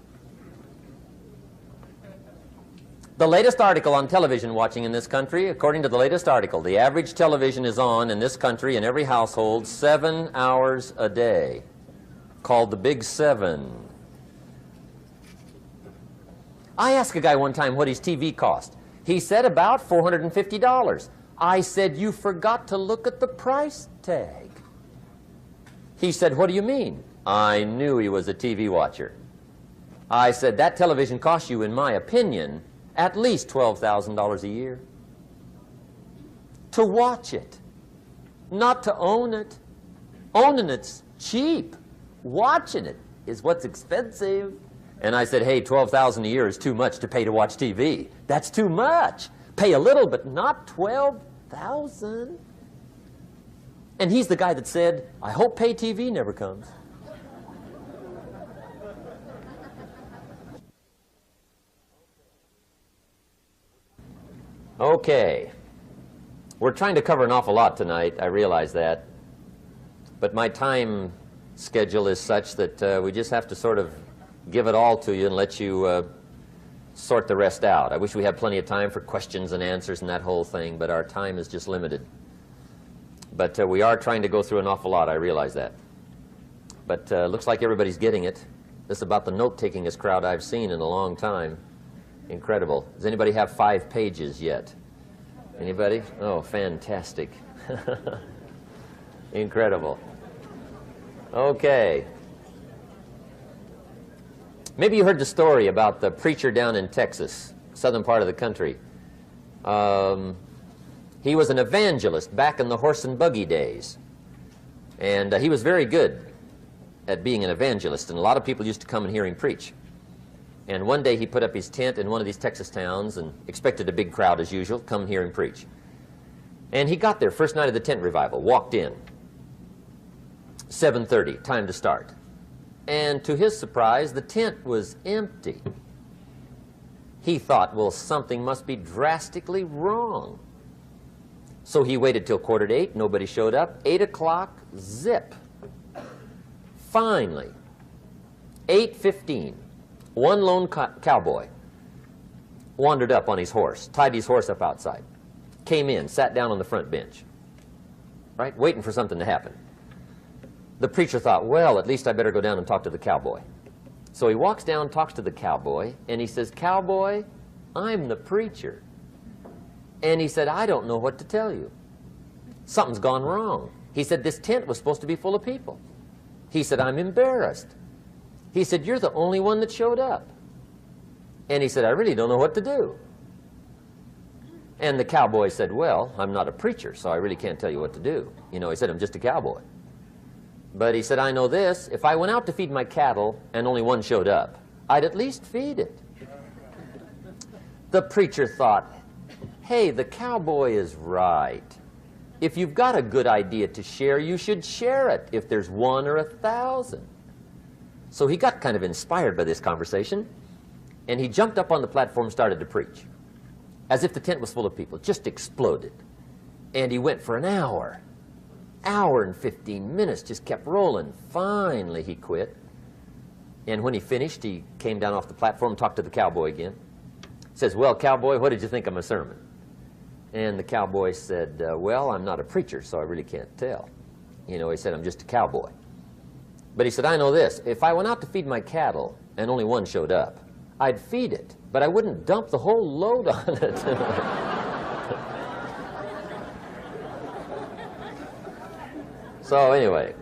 The latest article on television watching in this country, according to the latest article, the average television is on in this country in every household 7 hours a day, called the Big 7. I asked a guy one time what his TV cost. He said about $450. I said, you forgot to look at the price tag. He said, what do you mean? I knew he was a TV watcher. I said, that television costs you, in my opinion, at least $12,000 a year. To watch it, not to own it. Owning it's cheap. Watching it is what's expensive. And I said, hey, $12,000 a year is too much to pay to watch TV. That's too much. Pay a little, but not $12,000. And he's the guy that said, I hope pay TV never comes. Okay. We're trying to cover an awful lot tonight, I realize that. But my time schedule is such that we just have to sort of give it all to you and let you sort the rest out. I wish we had plenty of time for questions and answers and that whole thing, but our time is just limited. But we are trying to go through an awful lot, I realize that. But looks like everybody's getting it. This is about the note-takingest crowd I've seen in a long time. Incredible. Does anybody have 5 pages yet? Anybody? Oh, fantastic. Incredible. Okay. Maybe you heard the story about the preacher down in Texas, southern part of the country. He was an evangelist back in the horse and buggy days. And he was very good at being an evangelist, and a lot of people used to come and hear him preach. And one day he put up his tent in one of these Texas towns and expected a big crowd as usual, come hear him preach. And he got there, first night of the tent revival, walked in. 7:30, time to start. And to his surprise, the tent was empty. He thought, well, something must be drastically wrong. So he waited till 7:45, nobody showed up. 8 o'clock, zip. Finally, 8:15, one lone cowboy wandered up on his horse, tied his horse up outside, came in, sat down on the front bench, right, waiting for something to happen. The preacher thought, well, at least I better go down and talk to the cowboy. So he walks down, talks to the cowboy, and he says, "Cowboy, I'm the preacher." And he said, "I don't know what to tell you. Something's gone wrong." He said, "This tent was supposed to be full of people." He said, "I'm embarrassed." He said, "You're the only one that showed up." And he said, "I really don't know what to do." And the cowboy said, "Well, I'm not a preacher, so I really can't tell you what to do." You know, he said, "I'm just a cowboy." But he said, "I know this, if I went out to feed my cattle and only one showed up, I'd at least feed it." The preacher thought, hey, the cowboy is right. If you've got a good idea to share, you should share it, if there's 1 or 1,000. So he got kind of inspired by this conversation, and he jumped up on the platform and started to preach, as if the tent was full of people, just exploded. And he went for an hour and 15 minutes, just kept rolling. Finally, he quit. And when he finished, he came down off the platform, talked to the cowboy again. Says, "Well, cowboy, what did you think of my sermon?" And the cowboy said, "Well, I'm not a preacher, so I really can't tell." You know, he said, "I'm just a cowboy." But he said, "I know this, if I went out to feed my cattle and only one showed up, I'd feed it, but I wouldn't dump the whole load on it." So anyway,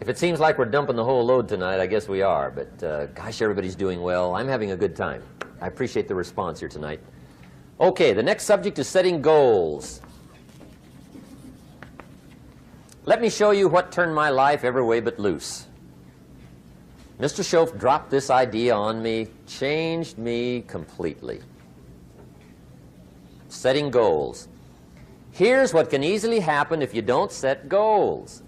if it seems like we're dumping the whole load tonight, I guess we are. But gosh, everybody's doing well. I'm having a good time. I appreciate the response here tonight. Okay, the next subject is setting goals. Let me show you what turned my life every way but loose. Mr. Schoaf dropped this idea on me, changed me completely. Setting goals. Here's what can easily happen if you don't set goals.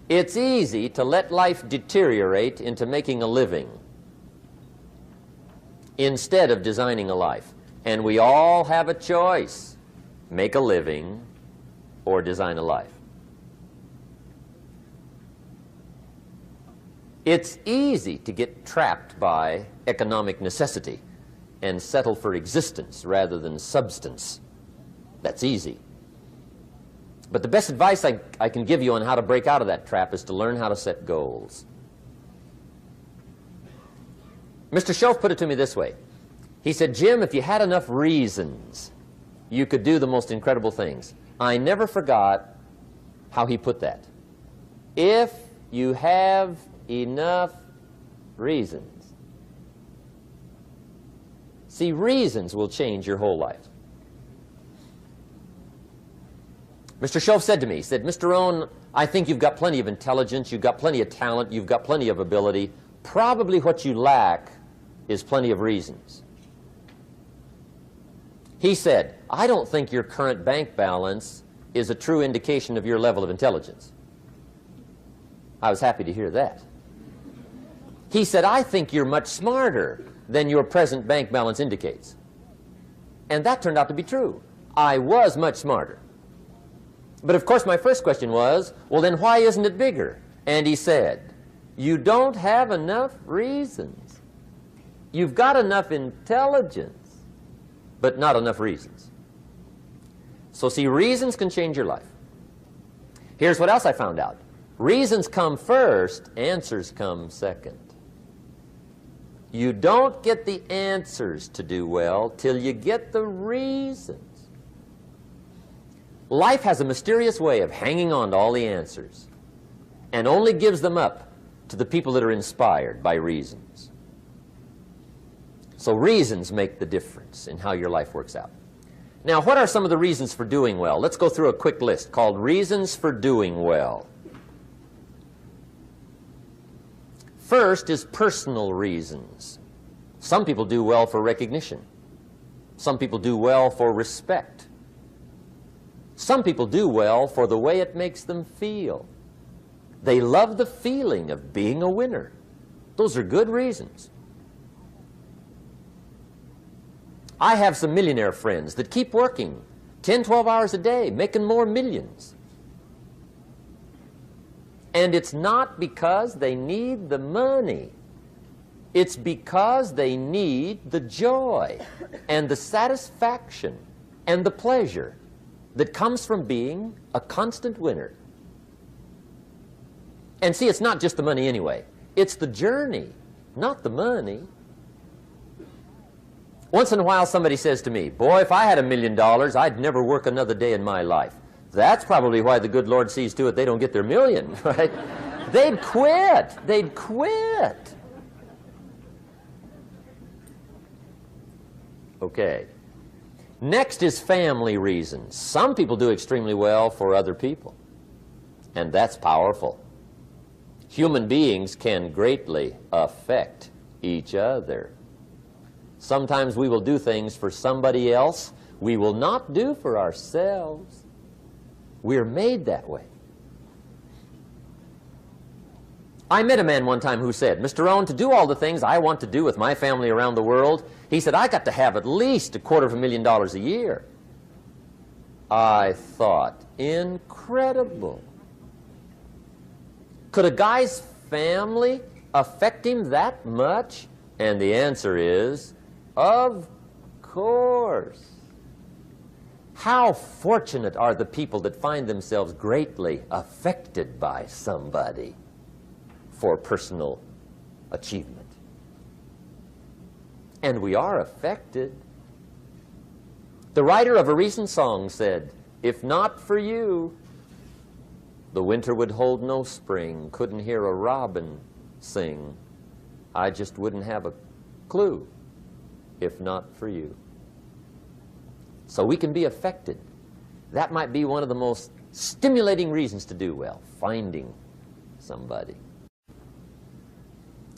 It's easy to let life deteriorate into making a living instead of designing a life. And we all have a choice: make a living or design a life. It's easy to get trapped by economic necessity and settle for existence rather than substance. That's easy. But the best advice I can give you on how to break out of that trap is to learn how to set goals. Mr. Schoaf put it to me this way. He said, "Jim, if you had enough reasons, you could do the most incredible things." I never forgot how he put that. If you have enough reasons. See, reasons will change your whole life. Mr. Schoaf said to me, he said, "Mr. Rohn, I think you've got plenty of intelligence, you've got plenty of talent, you've got plenty of ability. Probably what you lack is plenty of reasons." He said, "I don't think your current bank balance is a true indication of your level of intelligence." I was happy to hear that. He said, "I think you're much smarter than your present bank balance indicates." And that turned out to be true. I was much smarter. But of course my first question was, well then why isn't it bigger? And he said, "You don't have enough reasons. You've got enough intelligence, but not enough reasons." So see, reasons can change your life. Here's what else I found out. Reasons come first, answers come second. You don't get the answers to do well till you get the reasons. Life has a mysterious way of hanging on to all the answers and only gives them up to the people that are inspired by reasons. So reasons make the difference in how your life works out. Now, what are some of the reasons for doing well? Let's go through a quick list called Reasons for Doing Well. First is personal reasons. Some people do well for recognition. Some people do well for respect. Some people do well for the way it makes them feel. They love the feeling of being a winner. Those are good reasons. I have some millionaire friends that keep working 10, 12 hours a day, making more millions. And it's not because they need the money. It's because they need the joy and the satisfaction and the pleasure that comes from being a constant winner. And see, it's not just the money anyway. It's the journey, not the money. Once in a while somebody says to me, boy, if I had $1 million, I'd never work another day in my life. That's probably why the good Lord sees to it they don't get their million, right? They'd quit. They'd quit. Okay. Next is family reasons. Some people do extremely well for other people, and that's powerful. Human beings can greatly affect each other. Sometimes we will do things for somebody else we will not do for ourselves. We're made that way. I met a man one time who said, Mr. Rohn, to do all the things I want to do with my family around the world, he said, I got to have at least $250,000 a year. I thought, incredible. Could a guy's family affect him that much? And the answer is, of course. How fortunate are the people that find themselves greatly affected by somebody for personal achievement. And we are affected. The writer of a recent song said, if not for you, the winter would hold no spring, couldn't hear a robin sing. I just wouldn't have a clue if not for you. So we can be affected. That might be one of the most stimulating reasons to do well, finding somebody.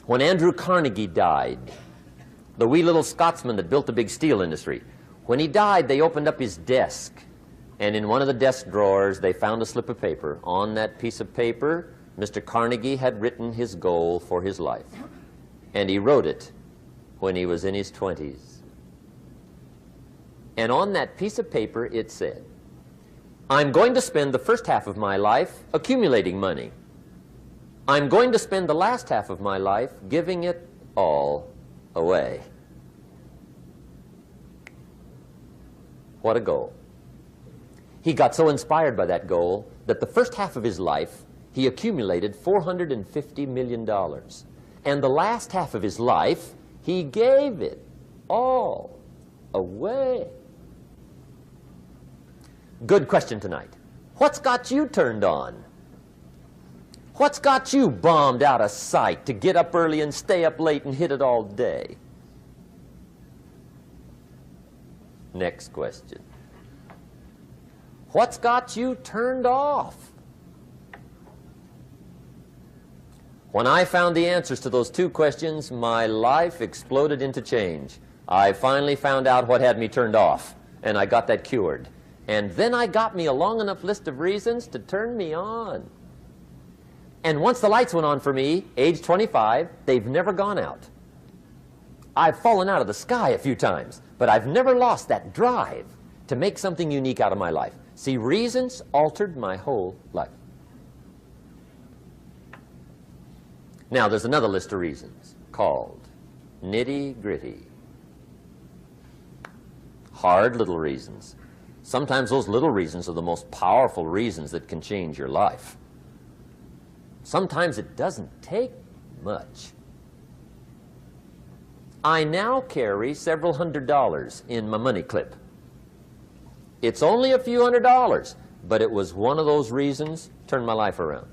When Andrew Carnegie died, the wee little Scotsman that built the big steel industry, when he died, they opened up his desk, and in one of the desk drawers, they found a slip of paper. On that piece of paper, Mr. Carnegie had written his goal for his life, and he wrote it when he was in his 20s. And on that piece of paper, it said, I'm going to spend the first half of my life accumulating money. I'm going to spend the last half of my life giving it all away. What a goal. He got so inspired by that goal that the first half of his life, he accumulated $450 million. And the last half of his life, he gave it all away. Good question tonight. What's got you turned on? What's got you bombed out of sight to get up early and stay up late and hit it all day? Next question. What's got you turned off? When I found the answers to those two questions, my life exploded into change. I finally found out what had me turned off, and I got that cured. And then I got me a long enough list of reasons to turn me on. And once the lights went on for me, age 25, they've never gone out. I've fallen out of the sky a few times, but I've never lost that drive to make something unique out of my life. See, reasons altered my whole life. Now, there's another list of reasons called nitty-gritty. Hard little reasons. Sometimes those little reasons are the most powerful reasons that can change your life. Sometimes it doesn't take much. I now carry several $100s in my money clip. It's only a few $100s, but it was one of those reasons turned my life around.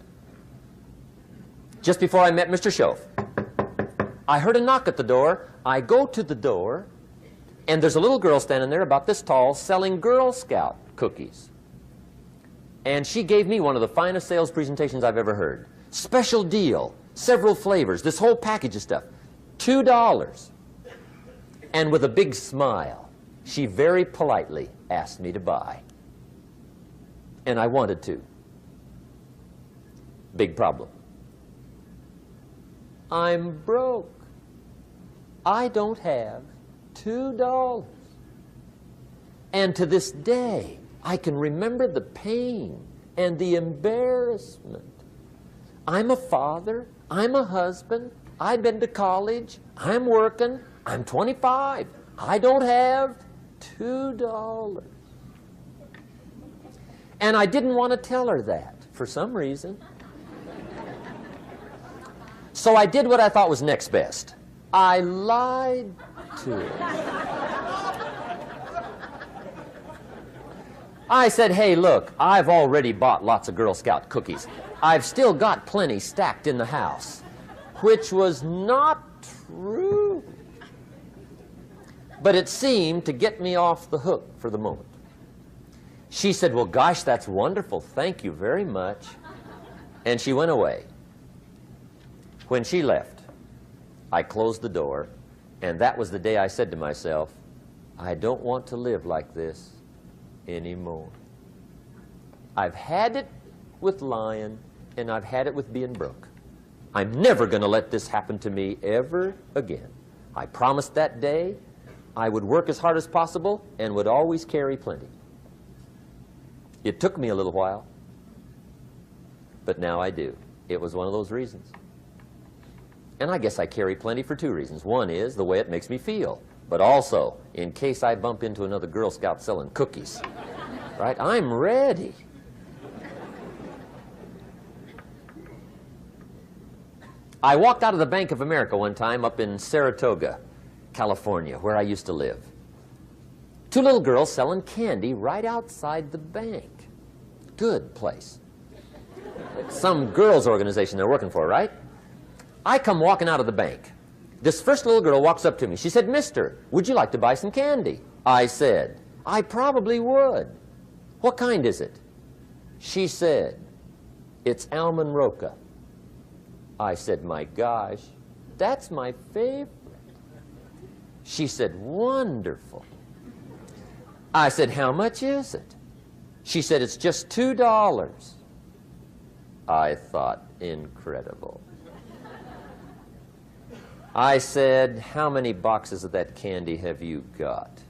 Just before I met Mr. Schoaf, I heard a knock at the door. I go to the door, and there's a little girl standing there about this tall selling Girl Scout cookies. And she gave me one of the finest sales presentations I've ever heard. Special deal, several flavors, this whole package of stuff, $2. And with a big smile, she very politely asked me to buy. And I wanted to. Big problem. I'm broke. I don't have $2. And to this day, I can remember the pain and the embarrassment. I'm a father. I'm a husband. I've been to college. I'm working. I'm 25. I don't have $2. And I didn't want to tell her that for some reason. So I did what I thought was next best. I lied to her. I said, hey, look, I've already bought lots of Girl Scout cookies. I've still got plenty stacked in the house, which was not true. But it seemed to get me off the hook for the moment. She said, well, gosh, that's wonderful. Thank you very much. And she went away. When she left, I closed the door, and that was the day I said to myself, I don't want to live like this anymore. I've had it with lying, and I've had it with being broke. I'm never going to let this happen to me ever again. I promised that day I would work as hard as possible and would always carry plenty. It took me a little while, but now I do. It was one of those reasons. And I guess I carry plenty for two reasons. One is the way it makes me feel, but also in case I bump into another Girl Scout selling cookies. Right? I'm ready. I walked out of the Bank of America one time up in Saratoga, California, where I used to live. Two little girls selling candy right outside the bank. Good place. Some girls' organization they're working for, right? I come walking out of the bank. This first little girl walks up to me. She said, Mister, would you like to buy some candy? I said, I probably would. What kind is it? She said, it's almond roca. I said, my gosh, that's my favorite. She said, wonderful. I said, how much is it? She said, it's just $2. I thought, incredible. I said, how many boxes of that candy have you got?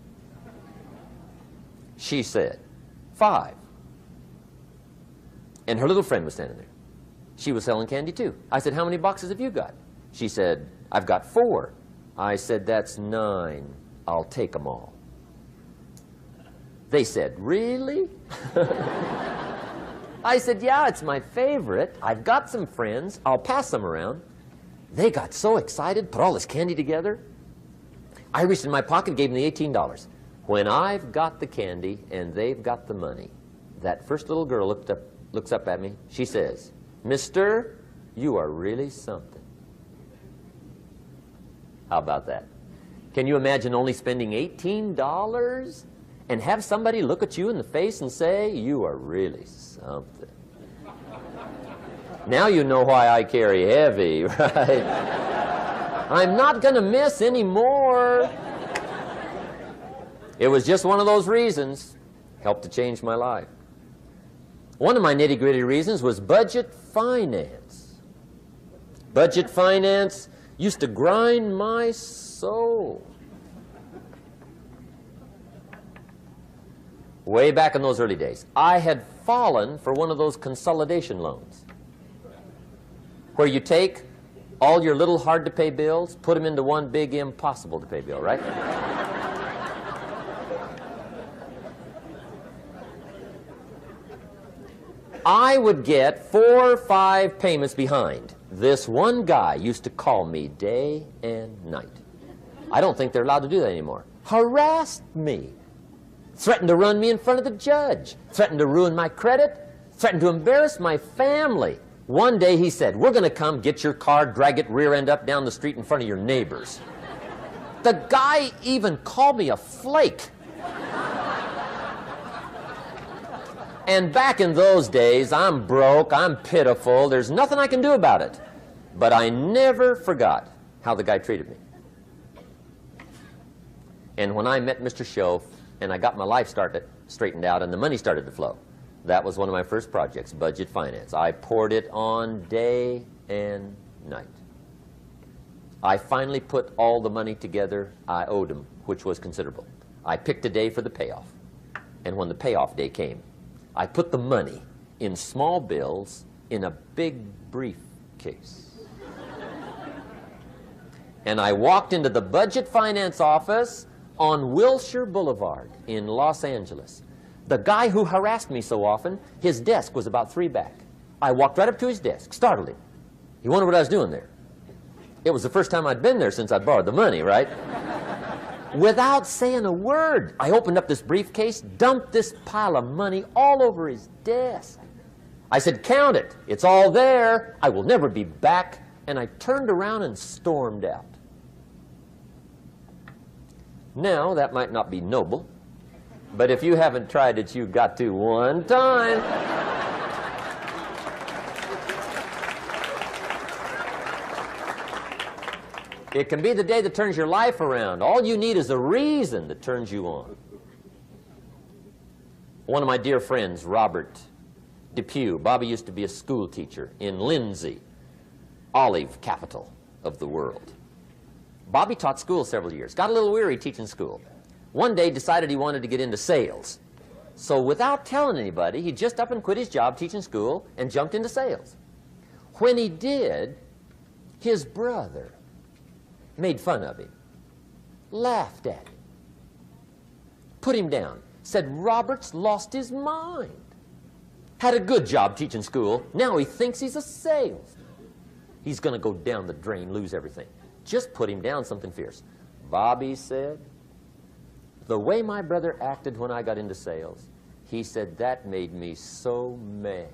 She said, 5. And her little friend was standing there. She was selling candy too. I said, how many boxes have you got? She said, I've got 4. I said, that's 9. I'll take them all. They said, really? I said, yeah, it's my favorite. I've got some friends. I'll pass them around. They got so excited, put all this candy together. I reached in my pocket, gave them the $18. When I've got the candy and they've got the money, that first little girl looks up at me. She says, Mister, you are really something. How about that? Can you imagine only spending $18 and have somebody look at you in the face and say, you are really something? Now you know why I carry heavy, right? I'm not going to miss anymore. It was just one of those reasons. Helped to change my life. One of my nitty-gritty reasons was budget finance. Budget finance used to grind my soul. Way back in those early days, I had fallen for one of those consolidation loans, where you take all your little hard-to-pay bills, put them into one big impossible-to-pay bill, right? I would get 4 or 5 payments behind. This one guy used to call me day and night. I don't think they're allowed to do that anymore. Harassed me. threatened to run me in front of the judge, threatened to ruin my credit, threatened to embarrass my family. One day he said, we're going to come get your car, drag it rear end up down the street in front of your neighbors. The guy even called me a flake. And back in those days, I'm broke, I'm pitiful, there's nothing I can do about it. But I never forgot how the guy treated me. And when I met Mr. Schoaf and I got my life straightened out and the money started to flow, that was one of my first projects, budget finance. I poured it on day and night. I finally put all the money together I owed him, which was considerable. I picked a day for the payoff. And when the payoff day came, I put the money in small bills in a big briefcase. And I walked into the budget finance office on Wilshire Boulevard in Los Angeles. The guy who harassed me so often, his desk was about 3 back. I walked right up to his desk, startled him. He wondered what I was doing there. It was the first time I'd been there since I'd borrowed the money, right? Without saying a word, I opened up this briefcase, dumped this pile of money all over his desk. I said, count it. It's all there. I will never be back. And I turned around and stormed out. Now, that might not be noble, but if you haven't tried it, you've got to one time. It can be the day that turns your life around. All you need is a reason that turns you on. One of my dear friends, Robert Depew, Bobby used to be a school teacher in Lindsay, olive capital of the world. Bobby taught school several years, got a little weary teaching school. One day decided he wanted to get into sales. So without telling anybody, he just up and quit his job teaching school and jumped into sales. When he did, his brother made fun of him, laughed at him, put him down, said Robert's lost his mind. Had a good job teaching school, now he thinks he's a salesman. He's going to go down the drain, lose everything. Just put him down something fierce. Bobby said, the way my brother acted when I got into sales, he said that made me so mad,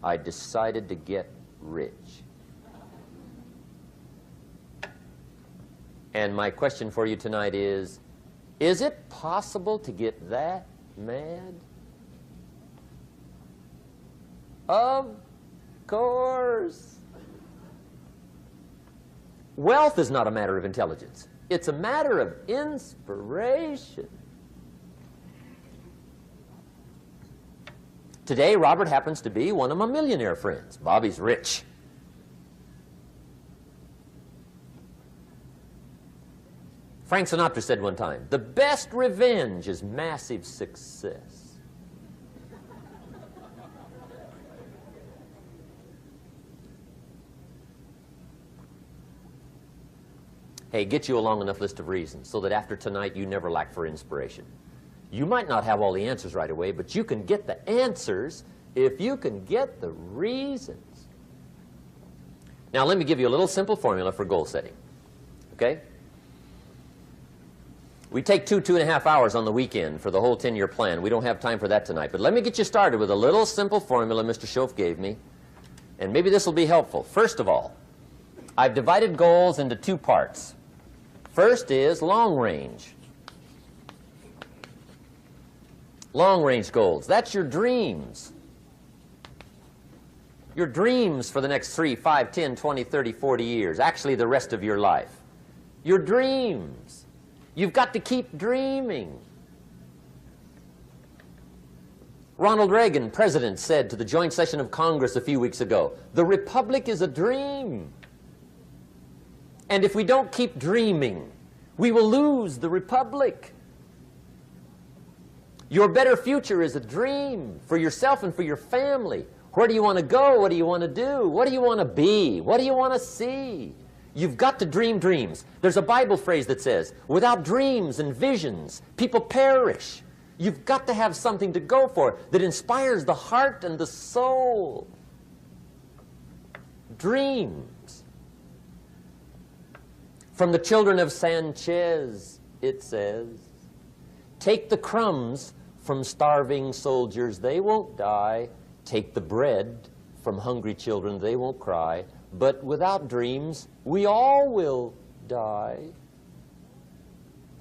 I decided to get rich. And my question for you tonight is it possible to get that mad? Of course. Wealth is not a matter of intelligence. It's a matter of inspiration. Today, Robert happens to be one of my millionaire friends. Bobby's rich. Frank Sinatra said one time, the best revenge is massive success. Hey, get you a long enough list of reasons so that after tonight you never lack for inspiration. You might not have all the answers right away, but you can get the answers if you can get the reasons. Now let me give you a little simple formula for goal setting. Okay? We take 2.5 hours on the weekend for the whole 10-year plan. We don't have time for that tonight. But let me get you started with a little simple formula Mr. Schoaf gave me. And maybe this will be helpful. First of all, I've divided goals into 2 parts. First is long range. Long range goals. That's your dreams. Your dreams for the next 3, 5, 10, 20, 30, 40 years. Actually, the rest of your life. Your dreams. You've got to keep dreaming. Ronald Reagan, president, said to the joint session of Congress a few weeks ago, the Republic is a dream. And if we don't keep dreaming, we will lose the Republic. Your better future is a dream for yourself and for your family. Where do you want to go? What do you want to do? What do you want to be? What do you want to see? You've got to dream dreams. There's a Bible phrase that says, without dreams and visions, people perish. You've got to have something to go for that inspires the heart and the soul. Dreams. From the children of Sanchez, it says, Take the crumbs from starving soldiers, they won't die. Take the bread from hungry children, they won't cry. But without dreams, we all will die.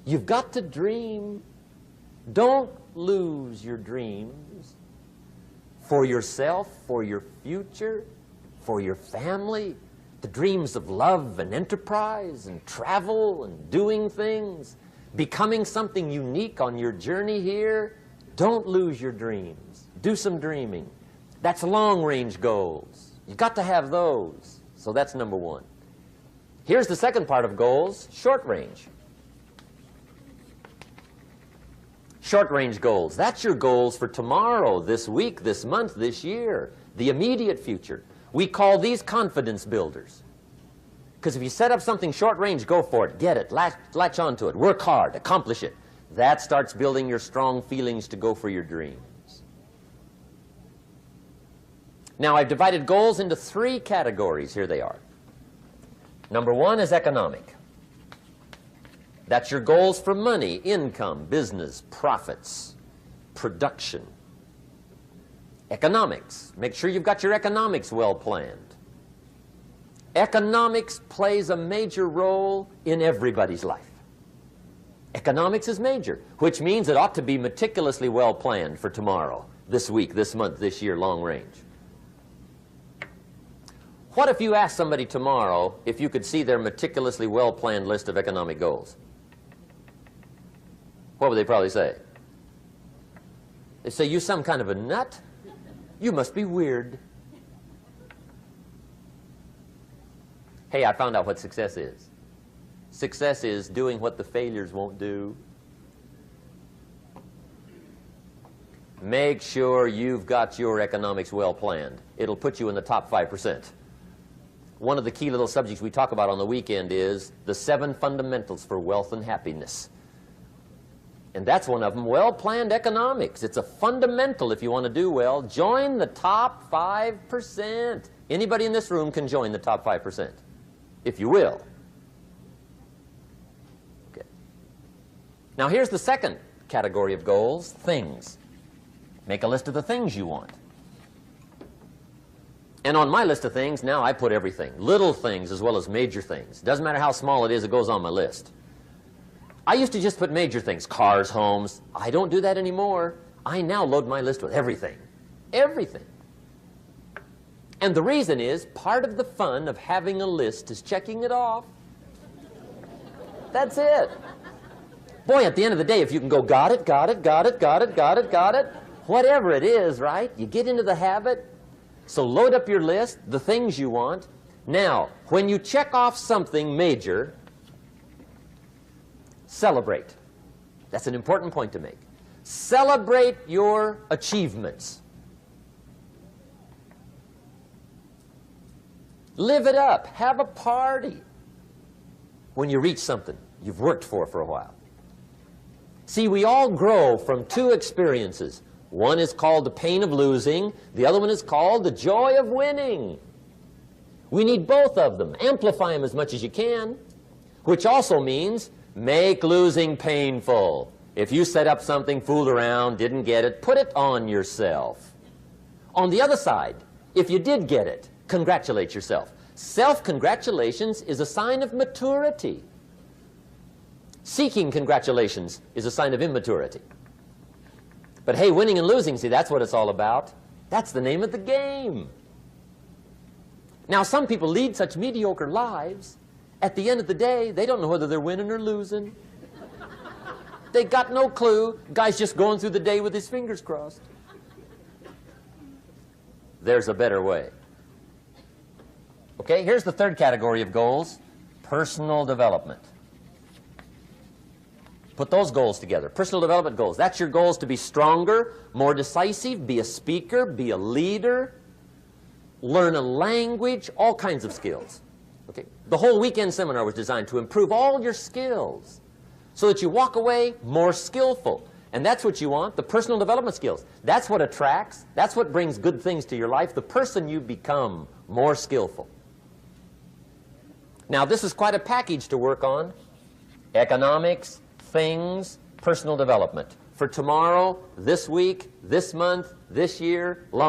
You've got to dream. Don't lose your dreams. For yourself, for your future, for your family. The dreams of love and enterprise and travel and doing things. Becoming something unique on your journey here. Don't lose your dreams. Do some dreaming. That's long-range goals. You've got to have those. So that's number one. Here's the second part of goals, short range. Short-range goals. That's your goals for tomorrow, this week, this month, this year, the immediate future. We call these confidence builders. Because if you set up something short-range, go for it, get it, latch onto it, work hard, accomplish it. That starts building your strong feelings to go for your dreams. Now, I've divided goals into three categories. Here they are. Number one is economic. That's your goals for money, income, business, profits, production. Economics. Make sure you've got your economics well planned. Economics plays a major role in everybody's life. Economics is major, which means it ought to be meticulously well planned for tomorrow, this week, this month, this year, long range. What if you asked somebody tomorrow if you could see their meticulously well planned list of economic goals? What would they probably say? They'd say, "You some kind of a nut? You must be weird." Hey, I found out what success is. Success is doing what the failures won't do. Make sure you've got your economics well planned. It'll put you in the top 5%. One of the key little subjects we talk about on the weekend is the 7 fundamentals for wealth and happiness. And that's one of them, well-planned economics. It's a fundamental if you want to do well. Join the top 5%. Anybody in this room can join the top 5%, if you will. Okay. Now here's the second category of goals, things. Make a list of the things you want. And on my list of things, now I put everything. Little things as well as major things. Doesn't matter how small it is, it goes on my list. I used to just put major things, cars, homes. I don't do that anymore. I now load my list with everything. Everything. And the reason is, part of the fun of having a list is checking it off. That's it. Boy, at the end of the day, if you can go, got it, got it, got it, got it, got it, got it, whatever it is, right? You get into the habit. So load up your list, the things you want. Now, when you check off something major, celebrate. That's an important point to make. Celebrate your achievements. Live it up. Have a party when you reach something you've worked for a while. See, we all grow from 2 experiences. One is called the pain of losing. The other one is called the joy of winning. We need both of them. Amplify them as much as you can, which also means make losing painful. If you set up something, fooled around, didn't get it, put it on yourself. On the other side, if you did get it, congratulate yourself. Self-congratulations is a sign of maturity. Seeking congratulations is a sign of immaturity. But hey, winning and losing, see, that's what it's all about. That's the name of the game. Now, some people lead such mediocre lives, at the end of the day, they don't know whether they're winning or losing. They got no clue. Guy's just going through the day with his fingers crossed. There's a better way. Okay, here's the third category of goals, personal development. Put those goals together. Personal development goals. That's your goals to be stronger, more decisive, be a speaker, be a leader, learn a language, all kinds of skills. Okay? The whole weekend seminar was designed to improve all your skills so that you walk away more skillful. And that's what you want, the personal development skills. That's what attracts, that's what brings good things to your life, the person you become, more skillful. Now, this is quite a package to work on. Economics, things, personal development for tomorrow, this week, this month, this year, long.